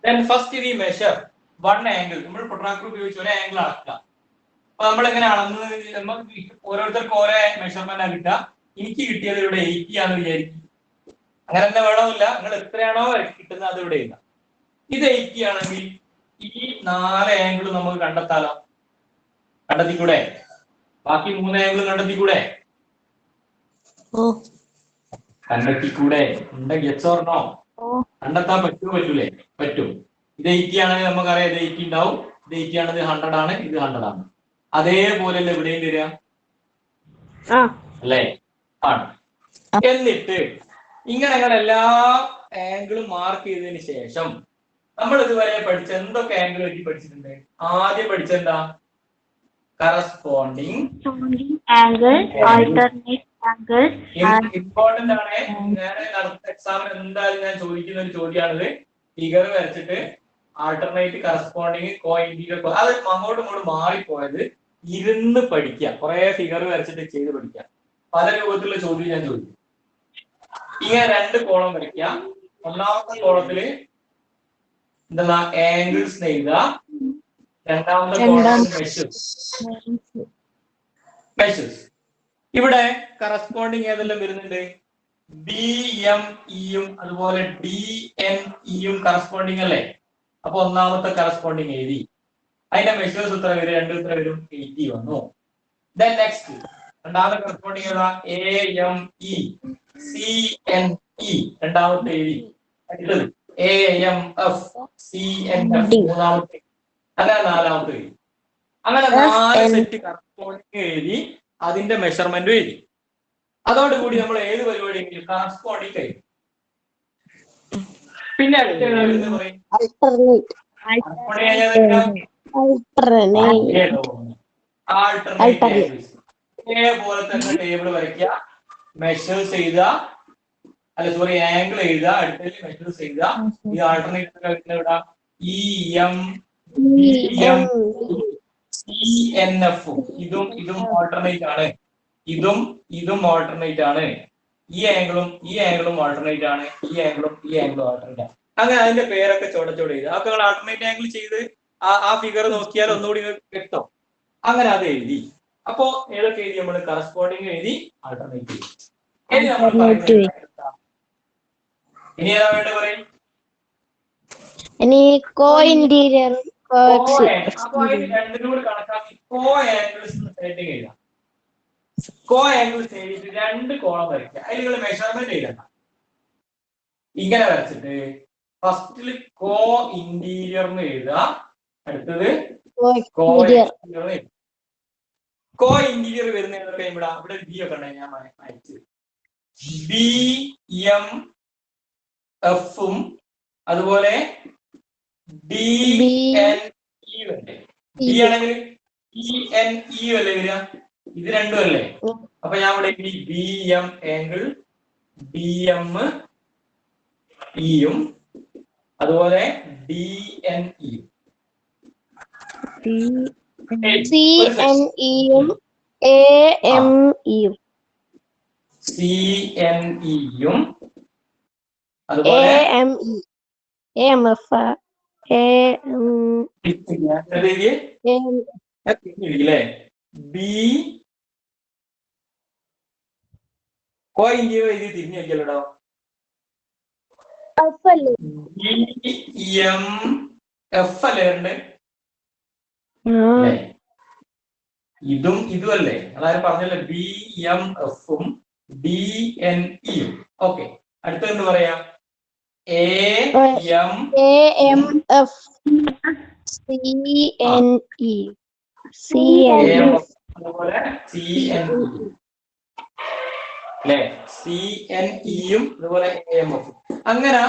Then first we measure one angle. നമ്മൾ പ്രൊട്രാക്ടർ ഉപയോഗിച്ച് ഒരു ആംഗിൾ അളക്കുക. അപ്പൊ നമ്മൾ എങ്ങനെ അളന്ന് ഓരോരുത്തർക്കും ഓരോ മെഷർമെന്റ് കിട്ടുക. എനിക്ക് കിട്ടിയത് ഇവിടെ 80 ആണെന്ന് വിചാരിക്കും. അങ്ങനെ തന്നെ വേണമെന്നില്ല, നിങ്ങൾ എത്രയാണോ കിട്ടുന്നത് അത് ഇവിടെ ഇല്ല. ഇത് 80 ആണെങ്കിൽ ഈ 4 ആംഗിൾ നമുക്ക് കണ്ടെത്താലോ? കണ്ടെത്തിക്കൂടെ? ബാക്കി 3 ആംഗിൾ കണ്ടെത്തിക്കൂടെ? കണ്ടെത്തിക്കൂടെ? ഉണ്ടെങ്കിൽ yes or no? കണ്ടെത്താൻ പറ്റുമോ? പറ്റൂലേ? പറ്റും. ഇത് 80 ആണെങ്കിൽ നമുക്കറിയാം ഇത് 80 ഉണ്ടാവും. ഇത് 80 ആണെങ്കിൽ 100 ആണ്, ഇത് 100 ആണ്. അതേപോലെയല്ലേ ഇവിടെയും വരിക അല്ലേ? ആണ്. എന്നിട്ട് ഇങ്ങനെ എല്ലാ ആംഗിളും മാർക്ക് ചെയ്തതിന് ശേഷം നമ്മൾ ഇതുവരെ പഠിച്ച എന്തൊക്കെ ആംഗിൾ പറ്റി പഠിച്ചിട്ടുണ്ട്? ആദ്യം പഠിച്ചെന്താ? Corresponding angle, alternate angle. Important ആണ്. നേരെ നടത്ത എക്സാമിന് എന്തായാലും ഞാൻ ചോദിക്കുന്ന ഒരു ചോദ്യമാണിത്. ഫിഗർ വരച്ചിട്ട് ആൾട്ടർനേറ്റ്, കറസ്പോണ്ടിങ്, കോഇൻഡിക്കേറ്റർ, അത് അങ്ങോട്ടും ഇങ്ങോട്ടും മാറിപ്പോയത് ഇരുന്ന് പഠിക്കുക. കുറെ ഫിഗർ വരച്ചിട്ട് ചെയ്ത് പഠിക്കുക. പല രൂപത്തിലുള്ള ചോദ്യം ഞാൻ ചോദിക്കും. ഇങ്ങനെ 2 കോളം വരയ്ക്കുക. ഒന്നാമത്തെ കോളത്തില് എന്താ ആംഗിൾസ് എഴുതുക. രണ്ടാമത്തെ കോളം മെഷേഴ്സ്. ഇവിടെ കറസ്പോണ്ടിങ് ഏതെല്ലാം വരുന്നുണ്ട്? ഡി എം ഇയും അതുപോലെ ഡി എൻ ഇയും കറസ്പോണ്ടിങ് അല്ലേ? അപ്പൊ ഒന്നാമത്തെ കറസ്പോണ്ടിങ് എഴുതി. അതിന്റെ മെഷേഴ്സ് എത്ര വരും? 2 എത്ര വരും? 80 വന്നു. ദെൻ നെക്സ്റ്റ് രണ്ടാമത്തെ കറസ്പോണ്ടിങ് ഏതാ? A M E C N E രണ്ടാമത്തെ എഴുതി. അടുത്തത് A M F C N F മൂന്നാമത്തെ, അങ്ങനെ നാലാമത്തെ എഴുതി. അങ്ങനെ 4 സെറ്റ് കറസ്പോണ്ടിങ് എഴുതി, അതിന്റെ മെഷർമെന്റ് എഴുതി. അതോടുകൂടി നമ്മൾ ഏത് പരിപാടിയെങ്കിലും കറസ്പോണ്ടിങ് കഴിഞ്ഞു. പിന്നെ ഇതേപോലെ തന്നെ ടേബിൾ വരയ്ക്കുക, മെഷേഴ്സ് എഴുതുക, അല്ല സോറി ആംഗിൾ എഴുതുക, അടുത്തതിൽ മെഷേഴ്സ് എഴുതുക. ഈ ആൾട്ടർനേറ്റ് ഇവിടെ E M C N F ഇതും ഓൾട്ടർനേറ്റ് ആണ്, ഇതും ഓൾട്ടർനേറ്റ് ആണ്. ഈ ആംഗിളും ഓൾട്ടർനേറ്റ് ആണ്, ഈ ആംഗിളും ഓൾട്ടർനേറ്റ് ആണ്. അങ്ങനെ അതിന്റെ പേരൊക്കെ ചോടച്ചോട് ചെയ്ത് അതൊക്കെ നിങ്ങൾ ആൾട്ടർനേറ്റ് ആംഗിൾ ചെയ്ത് ആ ഫിഗർ നോക്കിയാൽ ഒന്നുകൂടി കിട്ടും. അങ്ങനെ അത് എഴുതി. അപ്പോ ഏതൊക്കെ എഴുതി? നമ്മൾ കറസ്പോണ്ടിങ് എഴുതി, ആൾട്ടർനേറ്റ് എഴുതി. ഇനി നമ്മൾ ഇനി ഏതാ വേണ്ട പറയും? ഇനി കോ ഇന്റീരിയർ അപ്പൊ അതിന് രണ്ടിനും കൂടി കണക്കാക്കി കോ ആംഗിൾസ് സെറ്റിംഗ് എഴുതാം. കോ ആംഗിൾസ് എഴുതിയിട്ട് 2 കോളം വരയ്ക്കുക. അതിൽ നിങ്ങൾ മെഷർമെന്റ് എഴുതണ്ട. ഇങ്ങനെ വരച്ചിട്ട് ഫസ്റ്റില് കോ ഇന്റീരിയർ എന്ന് എഴുതുക, അടുത്തത് കോ എക്സ്റ്റീരിയർ എഴുതുക. കോ ഇന്റീരിയർ വരുന്ന ഏതൊക്കെ? ഇവിടെ ബി ഒക്കെ ഉണ്ടെങ്കിൽ ഞാൻ അയച്ചത് ബി എം എഫും അതുപോലെ ഡി എൻ ഇ അല്ലേ? ഡി ആണെങ്കിൽ ഇ എൻ ഇ അല്ലേ വരിക? ഇത് രണ്ടും അല്ലേ? അപ്പൊ ഞാൻ ഇവിടെ B M angle D M ഇയും അതുപോലെ ഡി എൻ ഇയും സി എൻ ഇയും എ എം ഇയും സി എൻ ഇയും അതുപോലെ ബി കോ ഇന്റീരിയർ എഴുതി തിരിഞ്ഞു വെക്കല്ലോ. എം എഫ് അല്ലേ ഉണ്ട്? ഇതും അല്ലേ? അതായത് പറഞ്ഞല്ലേ ബി എം എഫും ഡി എൻ ഇയും. ഓക്കെ, അടുത്ത എന്ത് പറയാ? A M F C N E അതുപോലെ സി എൻ ഇ അല്ലെ? സി എൻ ഇയും അതുപോലെ എ എം എഫും. അങ്ങനെ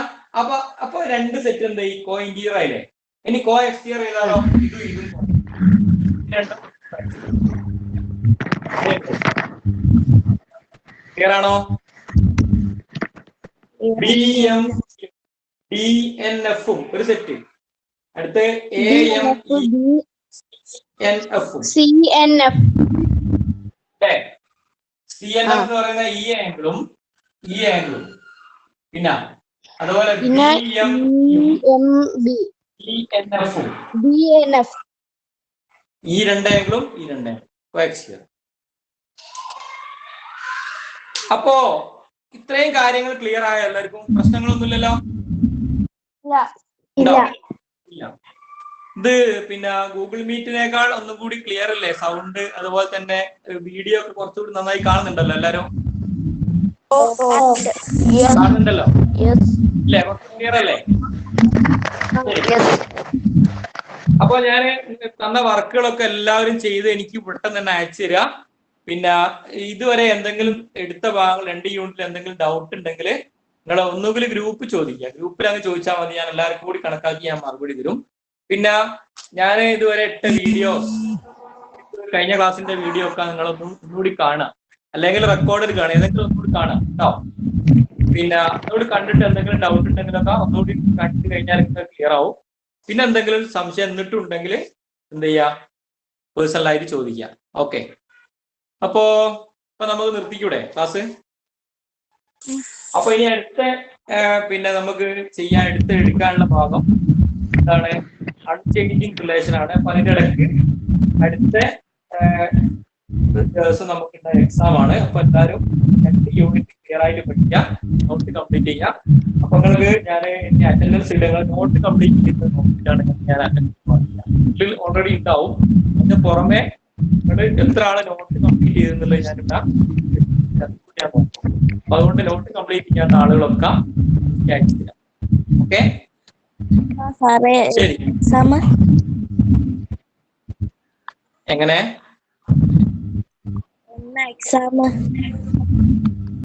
അപ്പൊ 2 സെറ്റ് എന്താ? ഈ കോ ഇന്റീരിയർ ആയില്ലേ? ഇനി കോ എക്സ്റ്റീരിയർ ചെയ്താലോ? ഇതും ക്ലിയർ ആണോ? ബി എം ഡി എൻ എഫും ഒരു സെറ്റ്, അടുത്ത് എ എം എൻ എഫും C N F C N F എന്ന് പറയുന്ന ഈ ആംഗിളും പിന്നെ അതുപോലെ ബി എം ബി എൻ എഫും ഈ 2 ആംഗിളും കോഎക്സിയർ. അപ്പോ ഇത്രയും കാര്യങ്ങൾ ക്ലിയർ ആയ എല്ലാവർക്കും? പ്രശ്നങ്ങളൊന്നുമില്ലല്ലോ? ഇത് പിന്നെ ഗൂഗിൾ മീറ്റിനേക്കാൾ ഒന്നും കൂടി ക്ലിയർ അല്ലേ സൗണ്ട്? അതുപോലെ തന്നെ വീഡിയോ ഒക്കെ കുറച്ചുകൂടി നന്നായി കാണുന്നുണ്ടല്ലോ എല്ലാരും? കാണുന്നുണ്ടല്ലോ അല്ലേ? ക്ലിയർ അല്ലേ? അപ്പൊ ഞാൻ തന്ന വർക്കുകളൊക്കെ എല്ലാവരും ചെയ്ത് എനിക്ക് പെട്ടെന്ന് തന്നെ അയച്ചു തരിക. പിന്നെ ഇതുവരെ എന്തെങ്കിലും എടുത്ത ഭാഗങ്ങൾ 2 യൂണിറ്റിൽ എന്തെങ്കിലും ഡൗട്ട് ഉണ്ടെങ്കിൽ നിങ്ങൾ ഒന്നുകിൽ ഗ്രൂപ്പ് ചോദിക്കുക, ഗ്രൂപ്പിൽ അങ്ങ് ചോദിച്ചാൽ മതി. ഞാൻ എല്ലാവർക്കും കൂടി കണക്കാക്കി ഞാൻ മറുപടി തരും. പിന്നെ ഞാൻ ഇതുവരെ ഇട്ട വീഡിയോസ്, കഴിഞ്ഞ ക്ലാസ്സിന്റെ വീഡിയോ ഒക്കെ ഒന്നുകൂടി കാണാം, അല്ലെങ്കിൽ റെക്കോർഡിൽ കാണാം, ഏതെങ്കിലും ഒന്നുകൂടി കാണാം കേട്ടോ. പിന്നെ അതുകൂടി കണ്ടിട്ട് എന്തെങ്കിലും ഡൗട്ട് ഉണ്ടെങ്കിലൊക്കെ ഒന്നുകൂടി കണ്ടു കഴിഞ്ഞാൽ ക്ലിയർ ആവും. പിന്നെ എന്തെങ്കിലും സംശയം എന്നിട്ടുണ്ടെങ്കിൽ എന്ത് ചെയ്യാ? പേഴ്സണലായിട്ട് ചോദിക്കാം. ഓക്കെ, അപ്പൊ നമുക്ക് നിർത്തിക്കൂടെ ക്ലാസ്? അപ്പൊ ഇനി അടുത്ത പിന്നെ നമുക്ക് എടുക്കാനുള്ള ഭാഗം എന്താണ്? അൺചേഞ്ചിങ് റിലേഷൻ ആണ്. അപ്പൊ അതിന്റെ ഇടയ്ക്ക് അടുത്ത ദിവസം നമുക്കുള്ള എക്സാം ആണ്. അപ്പൊ എല്ലാവരും 2 യൂണിറ്റ് ക്ലിയർ ആയിട്ട് പഠിക്കുക, നോട്ട് കംപ്ലീറ്റ് ചെയ്യുക. അപ്പൊ നിങ്ങൾക്ക് ഞാൻ അറ്റൻഡൻസ് ഇടുക, നോട്ട് കംപ്ലീറ്റ് ചെയ്ത് നോക്കിയിട്ടാണ് ഞാൻ അറ്റൻഡൻസ് ഓൾറെഡി ഉണ്ടാവും. അതിന് പുറമെ നിങ്ങൾ എത്ര ആള് നോട്ട് കംപ്ലീറ്റ് ചെയ്തെന്നുള്ളത് ഞാനിവിടെ ഞാൻ നോക്കും. അപ്പൊ അതുകൊണ്ട് നോട്ട് കംപ്ലീറ്റ് ചെയ്യാത്ത ആളുകളൊക്കെ ഓക്കെ ശരി. എങ്ങനെ എക്സാം